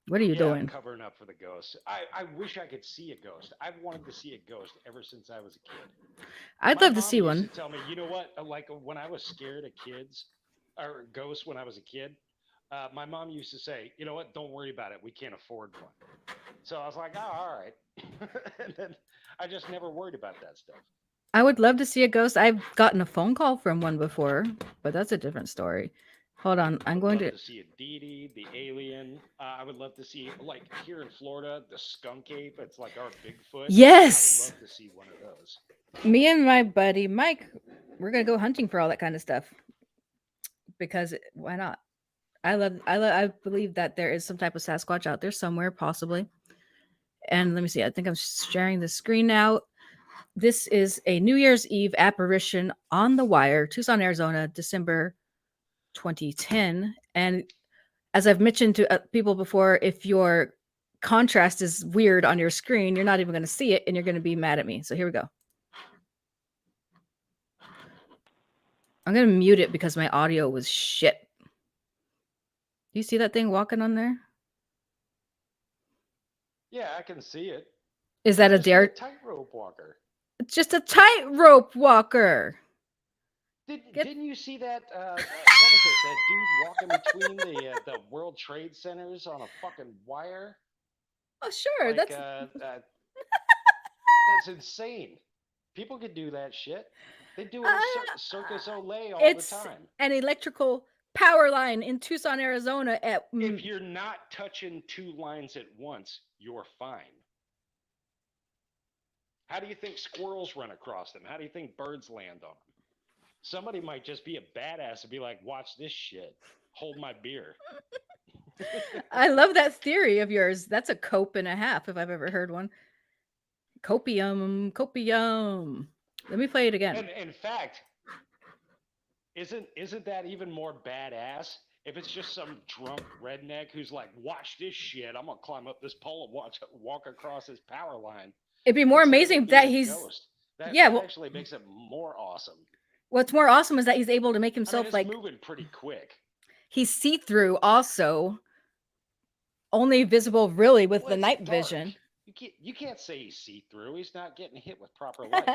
What are you Yeah, I'm doing? covering up for the ghosts. I wish I could see a ghost. I've wanted to see a ghost ever since I was a kid. I'd My love to mom see used one. to tell me, you know what? Like when I was scared of kids or ghosts when I was a kid, my mom used to say, you know what? Don't worry about it. We can't afford one. So I was like, oh, all right. And then I just never worried about that stuff. I would love to see a ghost. I've gotten a phone call from one before, but that's a different story. Hold on, I I'm would going love to. to see a deity, the alien. I would love to see, like here in Florida, the skunk ape. It's like our Bigfoot. Yes, I would love to see one of those. me and my buddy Mike, we're gonna go hunting for all that kind of stuff because why not? I believe that there is some type of Sasquatch out there somewhere, possibly. And let me see. I think I'm sharing the screen now. This is a New Year's Eve apparition on the wire, Tucson, Arizona, December 2010. And as I've mentioned to people before, if your contrast is weird on your screen, you're not even going to see it and you're going to be mad at me. So here we go. I'm going to mute it because my audio was shit. Do you see that thing walking on there? Yeah, I can see it. Is that a Just a dare? tightrope walker. It's just a tightrope walker. Didn't you see that? What was it? That dude walking between the World Trade Centers on a fucking wire? Oh, sure. Like, That's that's insane. People could do that shit. They do it at Circus Olay all the it's time. an electrical power line in Tucson, Arizona. If you're not touching two lines at once, you're fine. How do you think squirrels run across them? How do you think birds land on them? Somebody might just be a badass and be like, watch this shit. Hold my beer. I love that theory of yours. That's a cope and a half if I've ever heard one. Copium, copium. Let me play it again. And in fact, isn't that even more badass? If it's just some drunk redneck who's like, watch this shit, I'm gonna climb up this pole and walk across this power line. It'd be more Instead of amazing it that being a he's ghost. That yeah. Well, actually makes it more awesome. what's more awesome is that he's able to make I mean, himself it's like moving pretty quick. he's see-through also, only visible really with Well, the it's night dark. vision. You can't say he's see-through. He's not getting hit with proper light.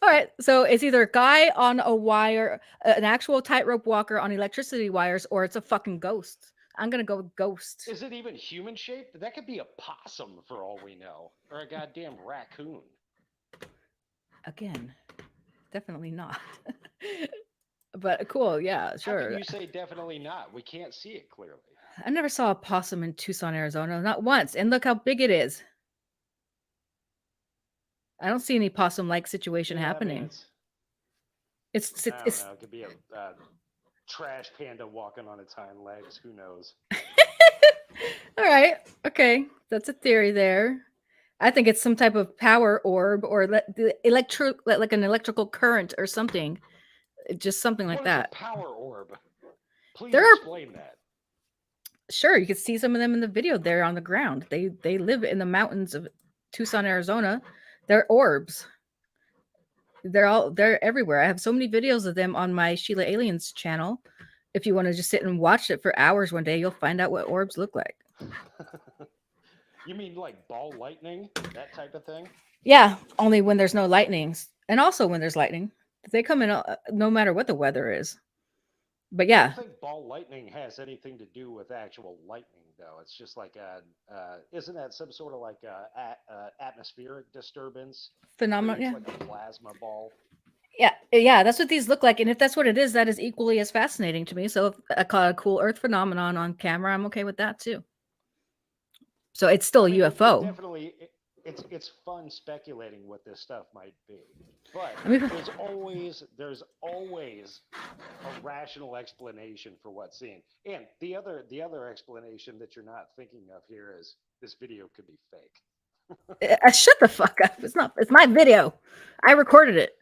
All right, so it's either a guy on a wire, an actual tightrope walker on electricity wires, or it's a fucking ghost. I'm gonna go with ghost. Is it even human shaped? That could be a possum for all we know, or a goddamn raccoon. Again, definitely not. But cool, yeah, How sure. can you say definitely not? We can't see it clearly. I never saw a possum in Tucson, Arizona, not once. And look how big it is. I don't see any possum-like situation Yeah, I mean, happening. I don't know. It could be a trash panda walking on its hind legs. Who knows? All right, okay, that's a theory there. I think it's some type of power orb or like an electrical current or something, just something like What is that. a power orb? Please There are explain that. sure you can see some of them in the video there on the ground. They live in the mountains of Tucson, Arizona. They're orbs. They're everywhere. I have so many videos of them on my Sheila Aliens channel. If you want to just sit and watch it for hours one day, you'll find out what orbs look like. You mean like ball lightning, that type of thing? Yeah, only when there's no lightnings, and also when there's lightning. They come in no matter what the weather is. But I yeah, don't think ball lightning has anything to do with actual lightning, though. It's just like isn't that some sort of like atmospheric disturbance? Where phenomenal. it's Yeah, like a plasma ball. yeah. That's what these look like, and if that's what it is, that is equally as fascinating to me. So if I caught a cool Earth phenomenon on camera, I'm okay with that too. So it's still I a mean, UFO. It's fun speculating what this stuff might be, but I mean, there's always a rational explanation for what's seen. And the other explanation that you're not thinking of here is this video could be fake. shut the fuck up. It's not. It's my video. I recorded it.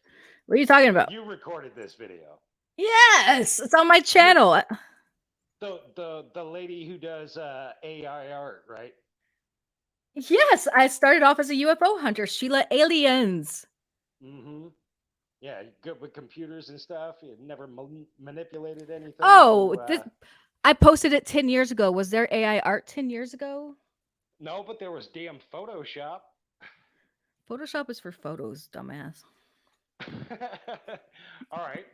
What are you talking about? You recorded this video. Yes, it's on my channel. The lady who does AI art, right? Yes, I started off as a UFO hunter, Sheila Aliens. Mm-hmm. Yeah, good with computers and stuff. You never manipulated anything. Oh, to, I posted it 10 years ago. Was there AI art 10 years ago? No, but there was damn Photoshop. Photoshop is for photos, dumbass. All right.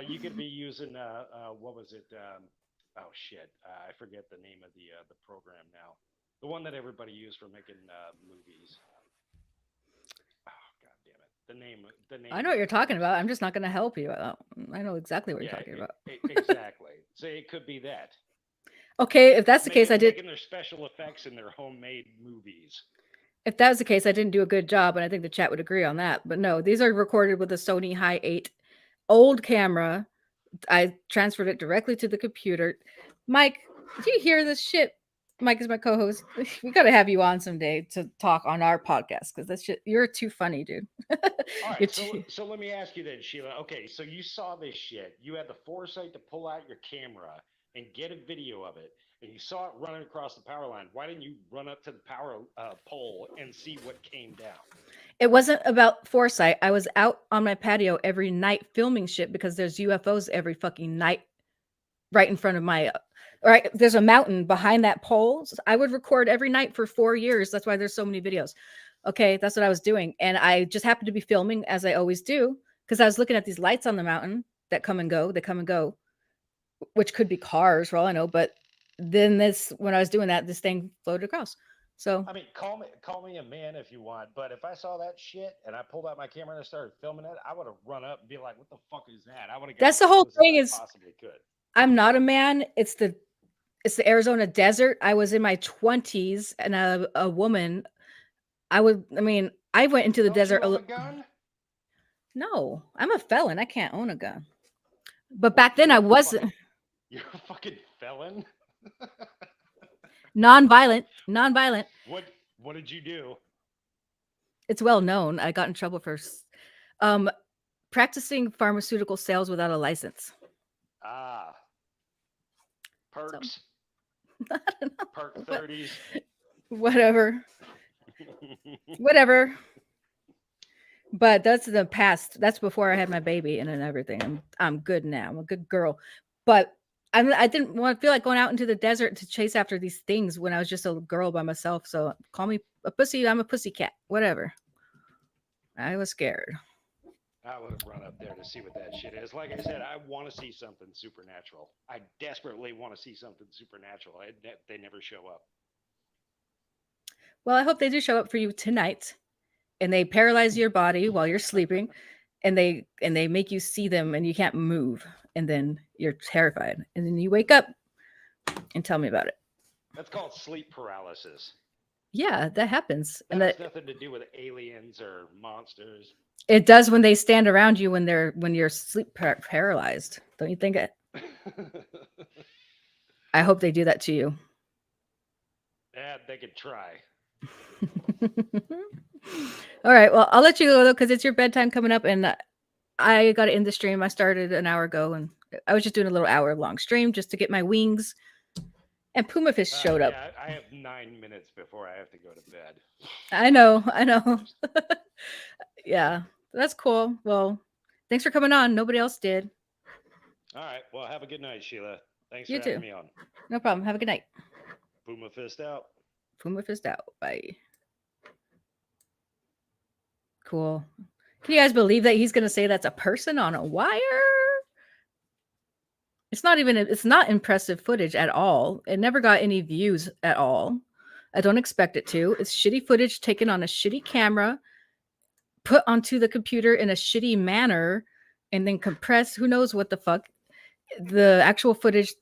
You could be using what was it? Oh shit, I forget the name of the program now. The one that everybody used for making movies. Oh god damn it. The name. I know what you're talking about. I'm just not going to help you. I know exactly what Yeah, you're talking about. exactly. So it could be that. Okay, if that's the case, I did. Making their special effects in their homemade movies. If that was the case, I didn't do a good job, and I think the chat would agree on that. But no, these are recorded with a Sony High 8 old camera. I transferred it directly to the computer. Mike, do you hear this shit? Mike is my co-host. We got to have you on someday to talk on our podcast because that's shit. You're too funny, dude. All right, so let me ask you then, Sheila. Okay, so you saw this shit. You had the foresight to pull out your camera and get a video of it, and you saw it running across the power line. Why didn't you run up to the power pole and see what came down? It wasn't about foresight. I was out on my patio every night filming shit because there's UFOs every fucking night right in front of my right. There's a mountain behind that pole. So I would record every night for 4 years. That's why there's so many videos. Okay, that's what I was doing. And I just happened to be filming as I always do because I was looking at these lights on the mountain that come and go. They come and go, which could be cars for all I know. But then when I was doing that, this thing floated across. So I mean, call me a man if you want, but if I saw that shit and I pulled out my camera and I started filming it, I would have run up and be like, "What the fuck is that?" I would have. that's the whole thing. Is possibly could. I'm not a man. It's the Arizona desert. I was in my 20s and a woman. I went into the desert. You own a gun? No, I'm a felon. I can't own a gun. But back then I wasn't. You're a fucking felon? Non-violent. What did you do? It's well known. I got in trouble for practicing pharmaceutical sales without a license. Ah. Perks. So, Perk 30s. Whatever. But that's the past. That's before I had my baby and everything. I'm good now. I'm a good girl. But I didn't want to feel like going out into the desert to chase after these things when I was just a girl by myself. So call me a pussy. I'm a pussy cat. Whatever. I was scared. I would have run up there to see what that shit is. Like I said, I want to see something supernatural. I desperately want to see something supernatural. They never show up. Well, I hope they do show up for you tonight, and they paralyze your body while you're sleeping, and they make you see them, and you can't move, and then you're terrified, and then you wake up and tell me about it. That's called sleep paralysis. Yeah, that happens. That has nothing to do with aliens or monsters. It does when they stand around you when you're sleep paralyzed. Don't you think it? I hope they do that to you. Yeah, they could try. All right. Well, I'll let you go though, because it's your bedtime coming up, and I got to end the stream. I started an hour ago, and I was just doing a little hour-long stream just to get my wings. And Puma Fist showed up. I have 9 minutes before I have to go to bed. I know. Yeah, that's cool. Well, thanks for coming on. Nobody else did. All right. Well, have a good night, Sheila. Thanks You for too. having me on. No problem. Have a good night. Puma Fist out. Puma Fist out. Bye. Cool. Can you guys believe that he's going to say that's a person on a wire? It's not impressive footage at all. It never got any views at all. I don't expect it to. It's shitty footage taken on a shitty camera, put onto the computer in a shitty manner, and then compressed. Who knows what the fuck? The actual footage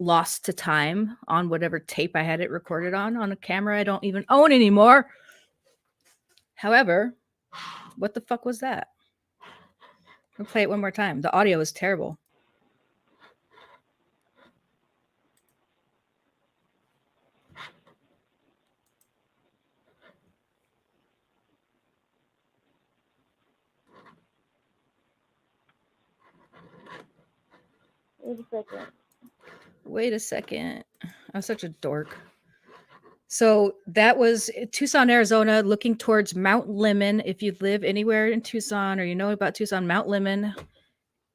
lost to time on whatever tape I had it recorded on a camera I don't even own anymore. However, what the fuck was that? I'll play it one more time. The audio is terrible. Wait a second. Wait a second. I'm such a dork. So that was Tucson, Arizona, looking towards Mount Lemmon. If you live anywhere in Tucson or you know about Tucson, Mount Lemmon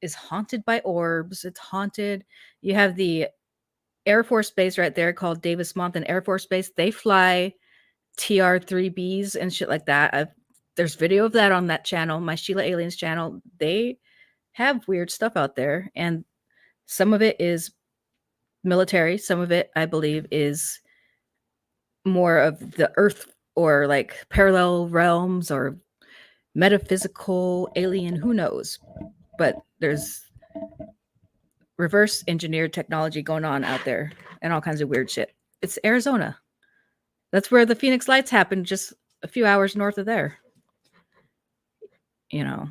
is haunted by orbs. It's haunted. You have the Air Force Base right there called Davis-Monthan Air Force Base. They fly TR-3Bs and shit like that. There's video of that on that channel, my Sheila Aliens channel. They have weird stuff out there, and some of it is military. Some of it, I believe, is more of the earth or like parallel realms or metaphysical alien, who knows. But there's reverse engineered technology going on out there and all kinds of weird shit. It's Arizona. That's where the Phoenix Lights happened, just a few hours north of there. You know,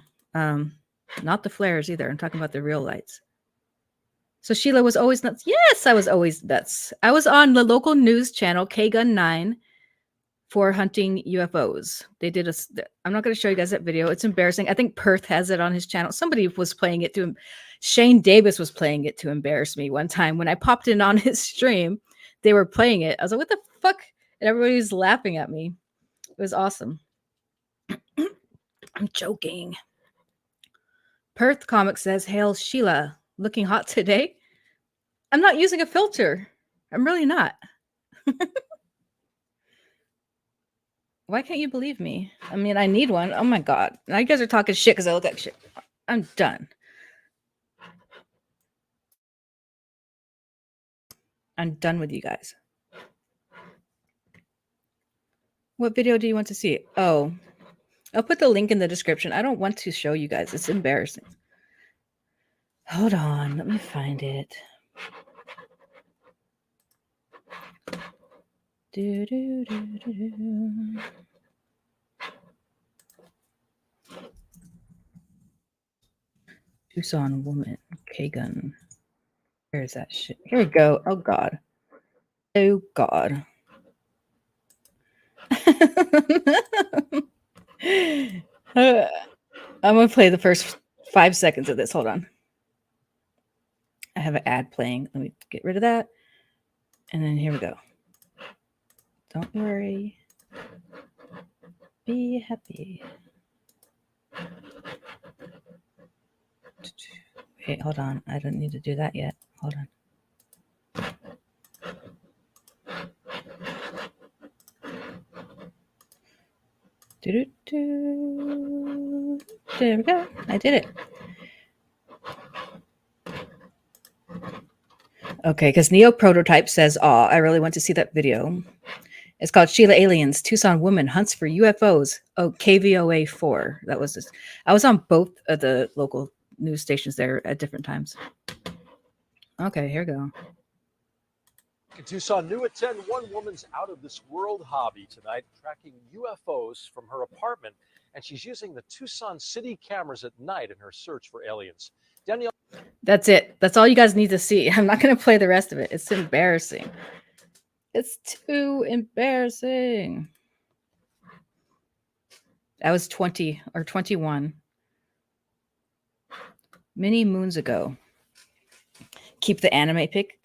not the flares either. I'm talking about the real lights. So Sheila was always nuts. Yes, I was always nuts. I was on the local news channel, K-Gun 9, for hunting UFOs. They did I'm not going to show you guys that video. It's embarrassing. I think Perth has it on his channel. Somebody was playing it to him. Shane Davis was playing it to embarrass me one time. When I popped in on his stream, they were playing it. I was like, what the fuck? And everybody was laughing at me. It was awesome. I'm joking. Perth Comics says, hail Sheila. Looking hot today? I'm not using a filter. I'm really not. Why can't you believe me? I mean, I need one. Oh my God. Now you guys are talking shit because I look like shit. I'm done. I'm done with you guys. What video do you want to see? Oh, I'll put the link in the description. I don't want to show you guys. It's embarrassing. Hold on. Let me find it. Do, do, do, do, do. Tucson woman, K-Gun. Where is that shit? Here we go. Oh God. Oh God. I'm gonna play the first 5 seconds of this. Hold on. I have an ad playing. Let me get rid of that. And then here we go. Don't worry. Be happy. Wait, hold on. I don't need to do that yet. Hold on. Do-do-do. There we go. I did it. Okay, because Neo Prototype says, "Aw, I really want to see that video." It's called Sheila Aliens. Tucson woman hunts for UFOs. Oh, KVOA 4. That was this. I was on both of the local news stations there at different times. Okay, here we go. In Tucson, new at 10, one woman's out of this world hobby tonight, tracking UFOs from her apartment, and she's using the Tucson city cameras at night in her search for aliens. Danielle. That's it. That's all you guys need to see. I'm not going to play the rest of it. It's embarrassing. It's too embarrassing. I was 20 or 21. Many moons ago. Keep the anime pic.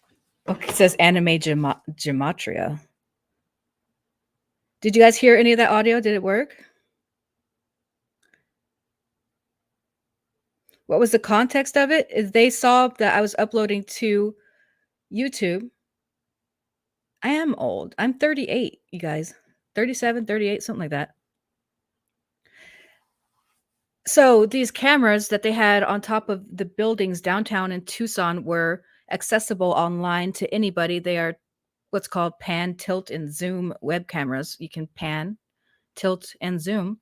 Okay, it says anime gematria. Did you guys hear any of that audio? Did it work? What was the context of it? Is they saw that I was uploading to YouTube. I am old. I'm 38, you guys. 37, 38, something like that. So these cameras that they had on top of the buildings downtown in Tucson were accessible online to anybody. They are what's called pan, tilt, and zoom web cameras. You can pan, tilt, and zoom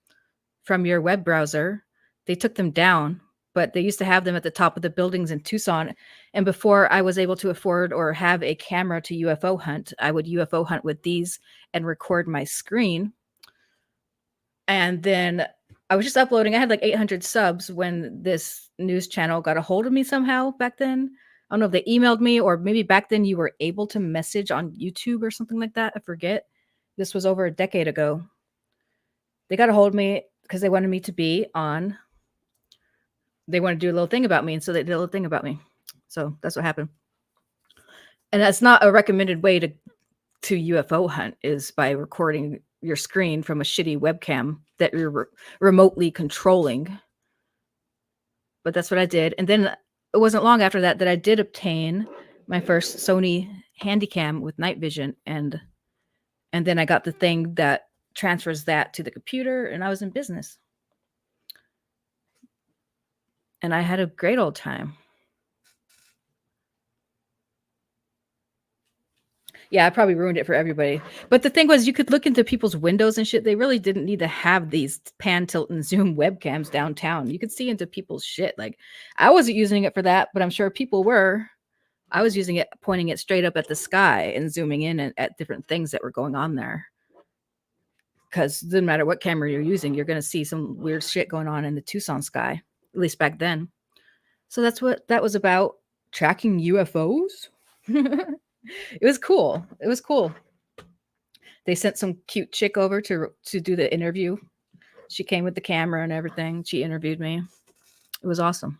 from your web browser. They took them down, but they used to have them at the top of the buildings in Tucson. And before I was able to afford or have a camera to UFO hunt, I would UFO hunt with these and record my screen. And then I was just uploading. I had like 800 subs when this news channel got a hold of me somehow back then. I don't know if they emailed me or maybe back then you were able to message on YouTube or something like that. I forget. This was over a decade ago. They got a hold of me because they wanted me to be on. They wanted to do a little thing about me. And so they did a little thing about me. So that's what happened. And that's not a recommended way to UFO hunt, is by recording your screen from a shitty webcam that you're remotely controlling. But that's what I did. And then it wasn't long after that I did obtain my first Sony Handycam with night vision, and then I got the thing that transfers that to the computer, and I was in business. And I had a great old time. Yeah, I probably ruined it for everybody. But the thing was, you could look into people's windows and shit. They really didn't need to have these pan, tilt, and zoom webcams downtown. You could see into people's shit. Like, I wasn't using it for that, but I'm sure people were. I was using it, pointing it straight up at the sky and zooming in at different things that were going on there. Because no matter what camera you're using, you're going to see some weird shit going on in the Tucson sky, at least back then. So that's what that was about, tracking UFOs. It was cool. It was cool. They sent some cute chick over to do the interview. She came with the camera and everything. She interviewed me. It was awesome.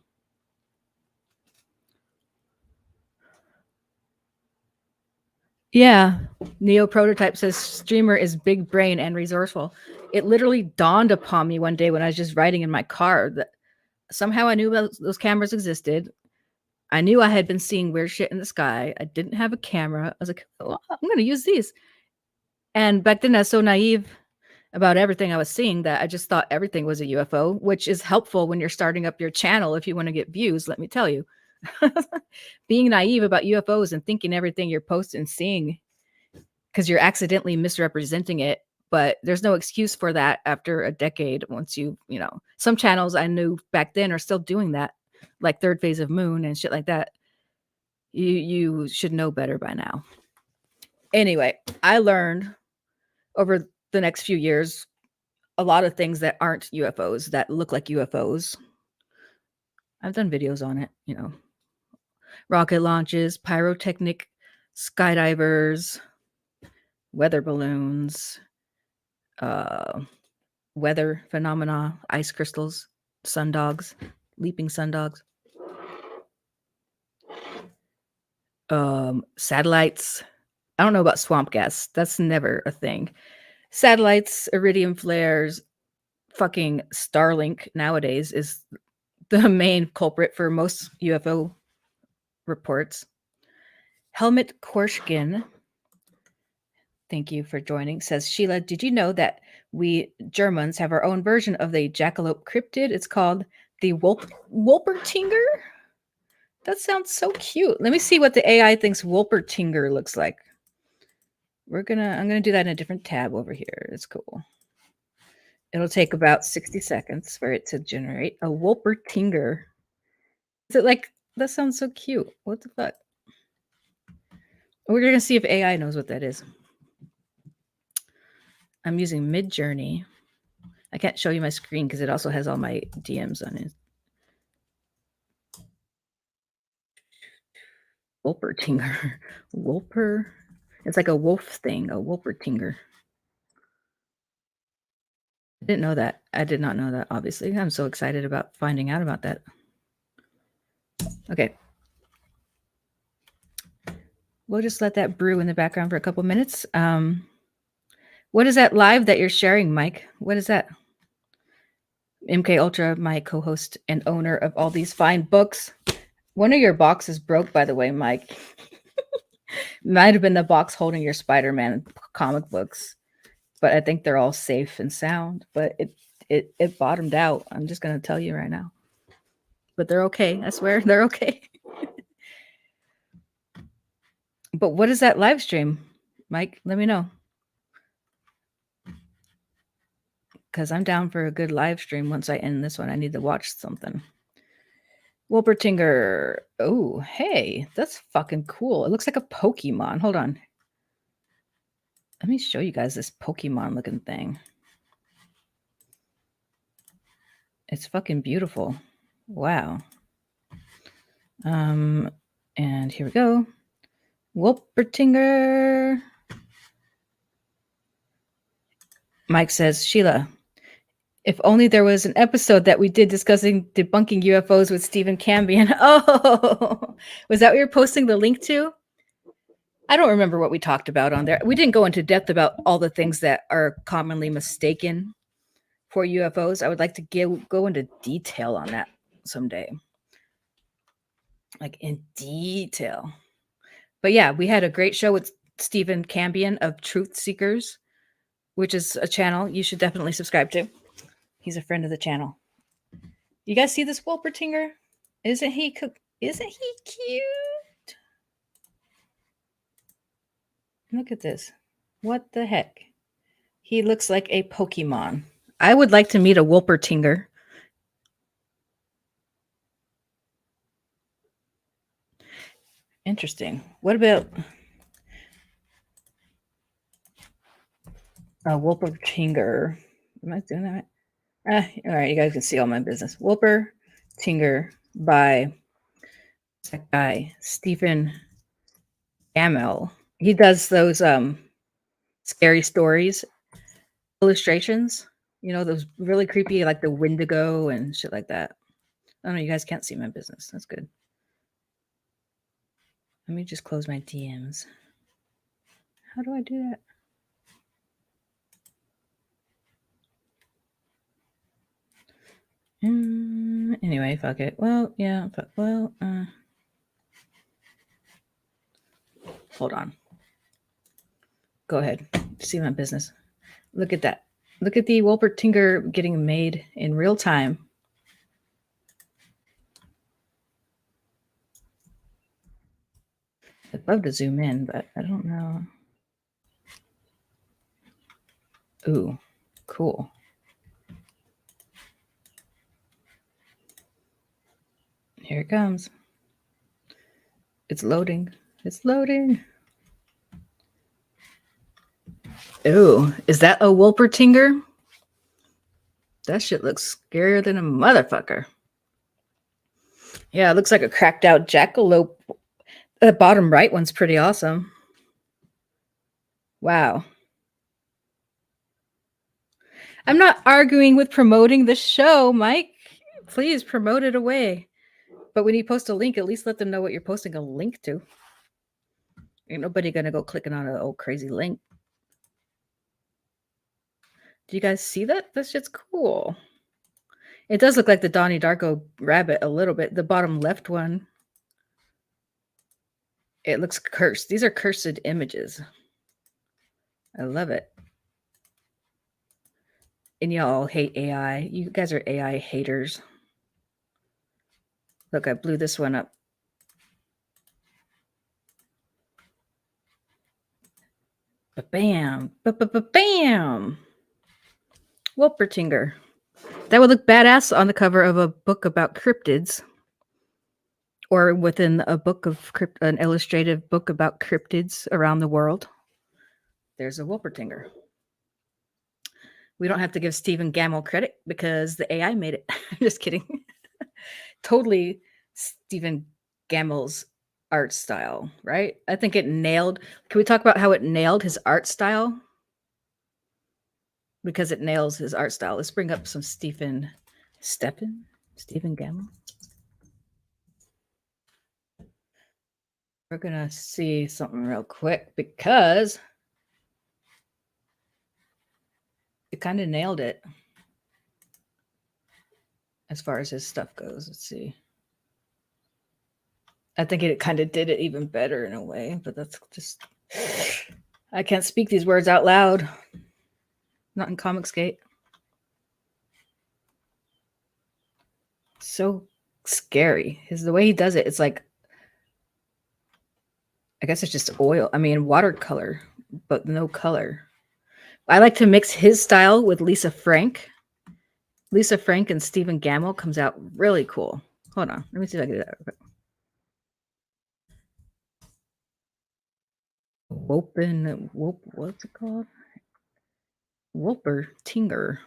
Yeah. Neo Prototype says streamer is big brain and resourceful. It literally dawned upon me one day when I was just riding in my car that somehow I knew those cameras existed. I knew I had been seeing weird shit in the sky. I didn't have a camera. I was like, oh, I'm going to use these. And back then I was so naive about everything I was seeing that I just thought everything was a UFO, which is helpful when you're starting up your channel. If you want to get views, let me tell you. Being naive about UFOs and thinking everything you're posting and seeing, because you're accidentally misrepresenting it. But there's no excuse for that after a decade. Once some channels I knew back then are still doing that, like Third Phase of Moon and shit like that. You should know better by now. Anyway, I learned over the next few years a lot of things that aren't UFOs, that look like UFOs. I've done videos on it, rocket launches, pyrotechnic skydivers, weather balloons, weather phenomena, ice crystals, sundogs, leaping sundogs, satellites. I don't know about swamp gas. That's never a thing. Satellites, iridium flares, fucking Starlink nowadays is the main culprit for most UFO reports. Helmut Korshkin, thank you for joining, says, Sheila, did you know that we Germans have our own version of the jackalope cryptid? It's called the Wolpertinger. That sounds so cute. Let me see what the AI thinks Wolpertinger looks like. I'm gonna do that in a different tab over here. It's cool. It'll take about 60 seconds for it to generate a Wolpertinger. Is it like, that sounds so cute. What the fuck? We're gonna see if AI knows what that is. I'm using Midjourney. I can't show you my screen because it also has all my DMs on it. Wolpertinger. Wolper. It's like a wolf thing, a Wolpertinger. I didn't know that. I did not know that, obviously. I'm so excited about finding out about that. Okay. We'll just let that brew in the background for a couple minutes. What is that live that you're sharing, Mike? What is that? MK Ultra, my co-host and owner of all these fine books. One of your boxes broke, by the way, Mike. Might have been the box holding your Spider-Man comic books, but I think they're all safe and sound. But it bottomed out. I'm just gonna tell you right now. But they're okay. I swear they're okay. But what is that live stream, Mike? Let me know. Because I'm down for a good live stream once I end this one. I need to watch something. Wolpertinger. Oh, hey, that's fucking cool. It looks like a Pokemon. Hold on. Let me show you guys this Pokemon looking thing. It's fucking beautiful. Wow. And here we go. Wolpertinger. Mike says, Sheila, If only there was an episode that we did discussing debunking UFOs with Stephen Cambion. Oh, was that what you're posting the link to? I don't remember what we talked about on there. We didn't go into depth about all the things that are commonly mistaken for UFOs. I would like to go into detail on that someday. Like in detail. But yeah, we had a great show with Stephen Cambion of Truth Seekers, which is a channel you should definitely subscribe to. He's a friend of the channel. You guys see this Wolpertinger? Isn't he cute? Look at this. What the heck? He looks like a Pokemon. I would like to meet a Wolpertinger. Interesting. What about a Wolpertinger? Am I doing that right? All right, you guys can see all my business. Wolpertinger by that guy, Stephen Gamel. He does those scary stories, illustrations, you know, those really creepy, like the Wendigo and shit like that. I don't know, you guys can't see my business. That's good. Let me just close my DMs. How do I do that? Anyway, fuck it. Well, yeah, but hold on. Go ahead. See my business. Look at that. Look at the Wolpertinger getting made in real time. I'd love to zoom in, but I don't know. Ooh, cool. Here it comes. It's loading. It's loading. Ooh, is that a Wolpertinger? That shit looks scarier than a motherfucker. Yeah, it looks like a cracked out jackalope. The bottom right one's pretty awesome. Wow. I'm not arguing with promoting the show, Mike. Please promote it away. But when you post a link, at least let them know what you're posting a link to. Ain't nobody gonna go clicking on an old crazy link. Do you guys see that? That shit's cool. It does look like the Donnie Darko rabbit a little bit. The bottom left one, it looks cursed. These are cursed images. I love it. And y'all hate AI. You guys are AI haters. Look, I blew this one up. Ba-bam. Ba-ba-ba-bam. Wolpertinger. That would look badass on the cover of a book about cryptids. Or within a book of an illustrative book about cryptids around the world. There's a Wolpertinger. We don't have to give Stephen Gamel credit because the AI made it. I'm just kidding. Totally Stephen Gamel's art style, right? I think it nailed. Can we talk about how it nailed his art style? Because it nails his art style. Let's bring up some Stephen Gamel. We're going to see something real quick because it kind of nailed it as far as his stuff goes. Let's see. I think it kind of did it even better in a way, but that's just, I can't speak these words out loud. Not in Comicsgate. So scary. The way he does it, it's like, I guess it's just oil. I mean, watercolor, but no color. I like to mix his style with Lisa Frank. Lisa Frank and Stephen Gamel comes out really cool. Hold on. Let me see if I can do that. What's it called? Wolpertinger.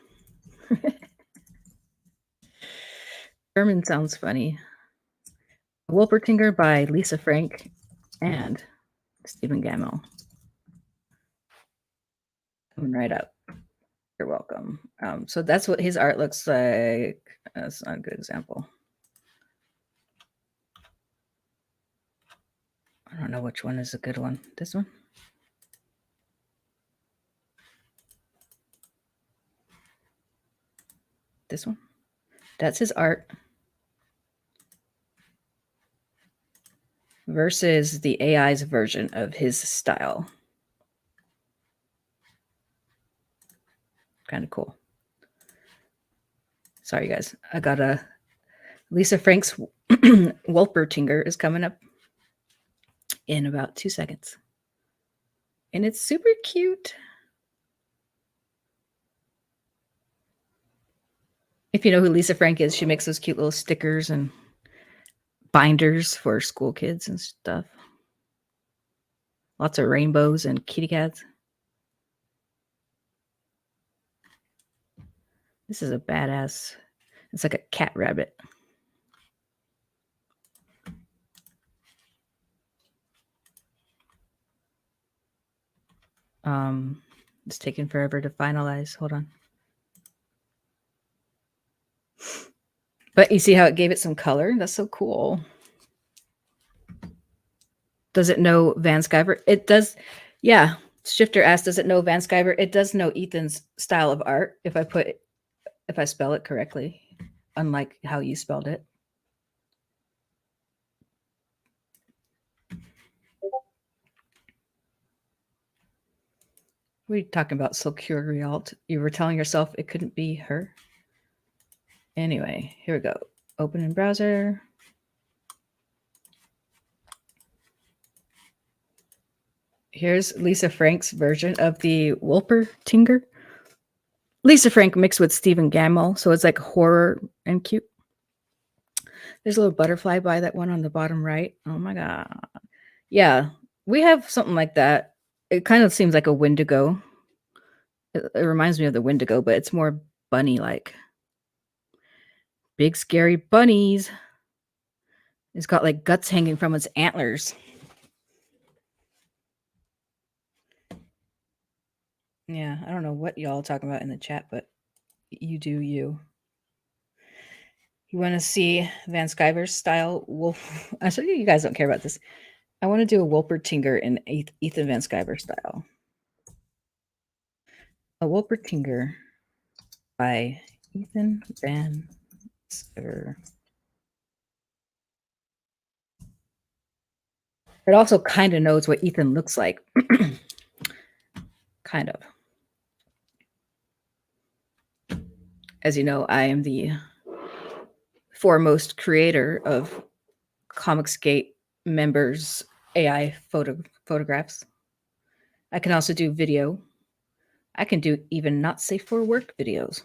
German sounds funny. Wolpertinger by Lisa Frank and Stephen Gamel. Coming right up. You're welcome. welcome. So that's what his art looks like. That's not a good example. I don't know which one is a good one. This one? This one? That's his art. Versus the AI's version of his style. Kind of cool. Sorry, guys. I got a Lisa Frank's Wolpertinger is coming up in about 2 seconds. And it's super cute. If you know who Lisa Frank is, she makes those cute little stickers and binders for school kids and stuff. Lots of rainbows and kitty cats. This is a badass. It's like a cat rabbit. It's taking forever to finalize. Hold on. But you see how it gave it some color? That's so cool. Does it know Van Sciver? It does. Yeah. Shifter asked, does it know Van Sciver? It does know Ethan's style of art if I spell it correctly, unlike how you spelled it. What are you talking about, Secure Realt? You were telling yourself it couldn't be her? Anyway, here we go. Open in browser. Here's Lisa Frank's version of the Wolpertinger. Lisa Frank mixed with Stephen Gammell, so it's like horror and cute. There's a little butterfly by that one on the bottom right. Oh my god. Yeah, we have something like that. It kind of seems like a Wendigo. It reminds me of the Wendigo, but it's more bunny-like. Big scary bunnies. It's got like guts hanging from its antlers. Yeah, I don't know what y'all are talking about in the chat, but you do you. You want to see Van Sciver's style wolf? I'm sorry, you guys don't care about this. I want to do a Wolpertinger in Ethan Van Sciver style. A Wolpertinger by Ethan Van Sciver. It also kind of knows what Ethan looks like. Kind of. As you know, I am the foremost creator of Comicsgate members' AI photographs. I can also do video. I can do even not safe for work videos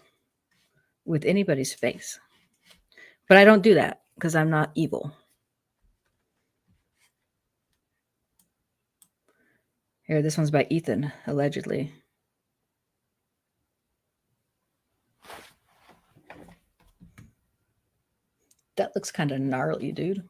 with anybody's face. But I don't do that because I'm not evil. Here, this one's by Ethan, allegedly. That looks kind of gnarly, dude.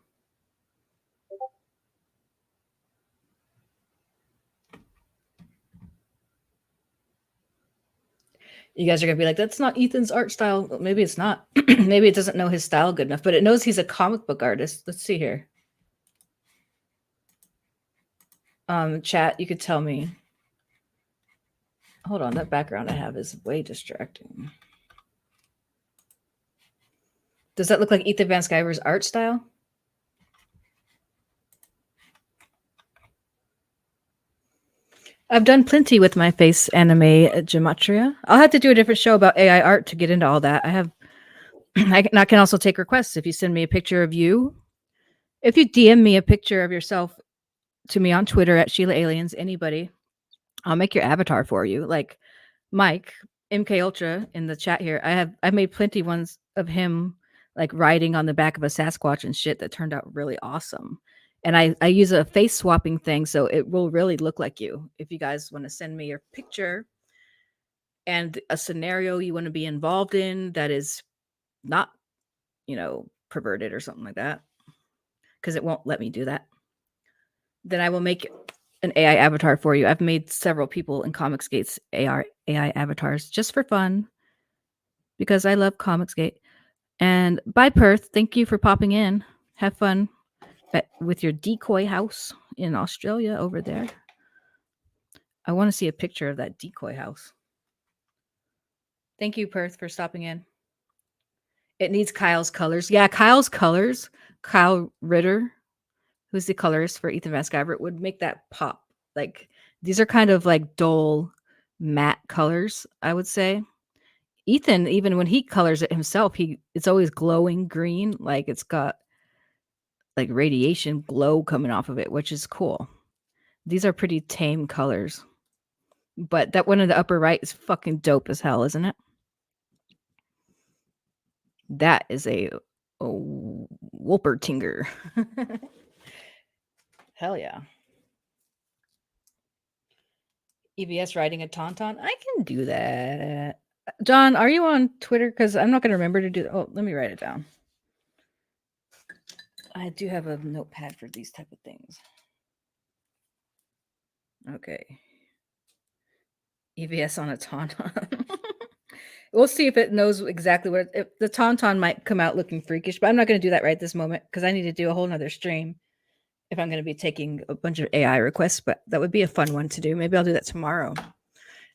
You guys are going to be like, that's not Ethan's art style. Well, maybe it's not. Maybe it doesn't know his style good enough, but it knows he's a comic book artist. Let's see here. Chat, you could tell me. Hold on, that background I have is way distracting. Does that look like Ethan Van Sciver's art style? I've done plenty with my face anime gematria. I'll have to do a different show about AI art to get into all that. I can also take requests. If you send me a picture of you, if you DM me a picture of yourself to me on Twitter at Sheila Aliens, anybody, I'll make your avatar for you. Like Mike, MK Ultra in the chat here. I've made plenty ones of him like riding on the back of a Sasquatch and shit that turned out really awesome. And I use a face swapping thing, so it will really look like you. If you guys want to send me your picture and a scenario you want to be involved in that is not, perverted or something like that, because it won't let me do that, then I will make an AI avatar for you. I've made several people in Comicsgate's AI avatars just for fun because I love Comicsgate. And bye, Perth. Thank you for popping in. Have fun with your decoy house in Australia over there. I want to see a picture of that decoy house. Thank you, Perth, for stopping in. It needs Kyle's colors. Yeah, Kyle's colors. Kyle Ritter, who's the colorist for Ethan Van Sciver, would make that pop. Like, these are kind of like dull, matte colors, I would say. Ethan, even when he colors it himself, it's always glowing green, like it's got like radiation glow coming off of it, which is cool. These are pretty tame colors. But that one in the upper right is fucking dope as hell, isn't it? That is a Wolpertinger. Hell yeah. EBS riding a tauntaun? I can do that. John, are you on Twitter? Because I'm not going to remember to do. Oh, let me write it down. I do have a notepad for these type of things. Okay. EBS on a tauntaun. We'll see if it knows exactly what. If the tauntaun might come out looking freakish, but I'm not going to do that right this moment because I need to do a whole nother stream if I'm going to be taking a bunch of AI requests. But that would be a fun one to do. Maybe I'll do that tomorrow.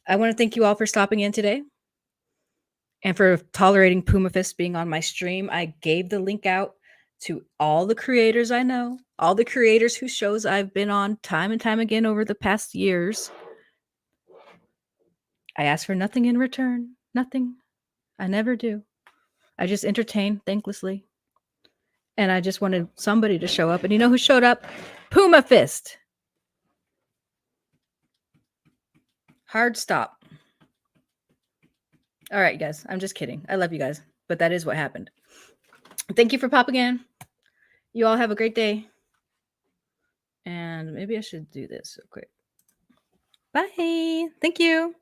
I want to thank you all for stopping in today and for tolerating Puma Fist being on my stream. I gave the link out to all the creators I know, all the creators whose shows I've been on time and time again over the past years. I ask for nothing in return. Nothing. I never do. I just entertain thanklessly. And I just wanted somebody to show up. And you know who showed up? Puma Fist. Hard stop. All right, guys. I'm just kidding. I love you guys. But that is what happened. Thank you for popping in. You all have a great day. And maybe I should do this real quick. Bye. Thank you.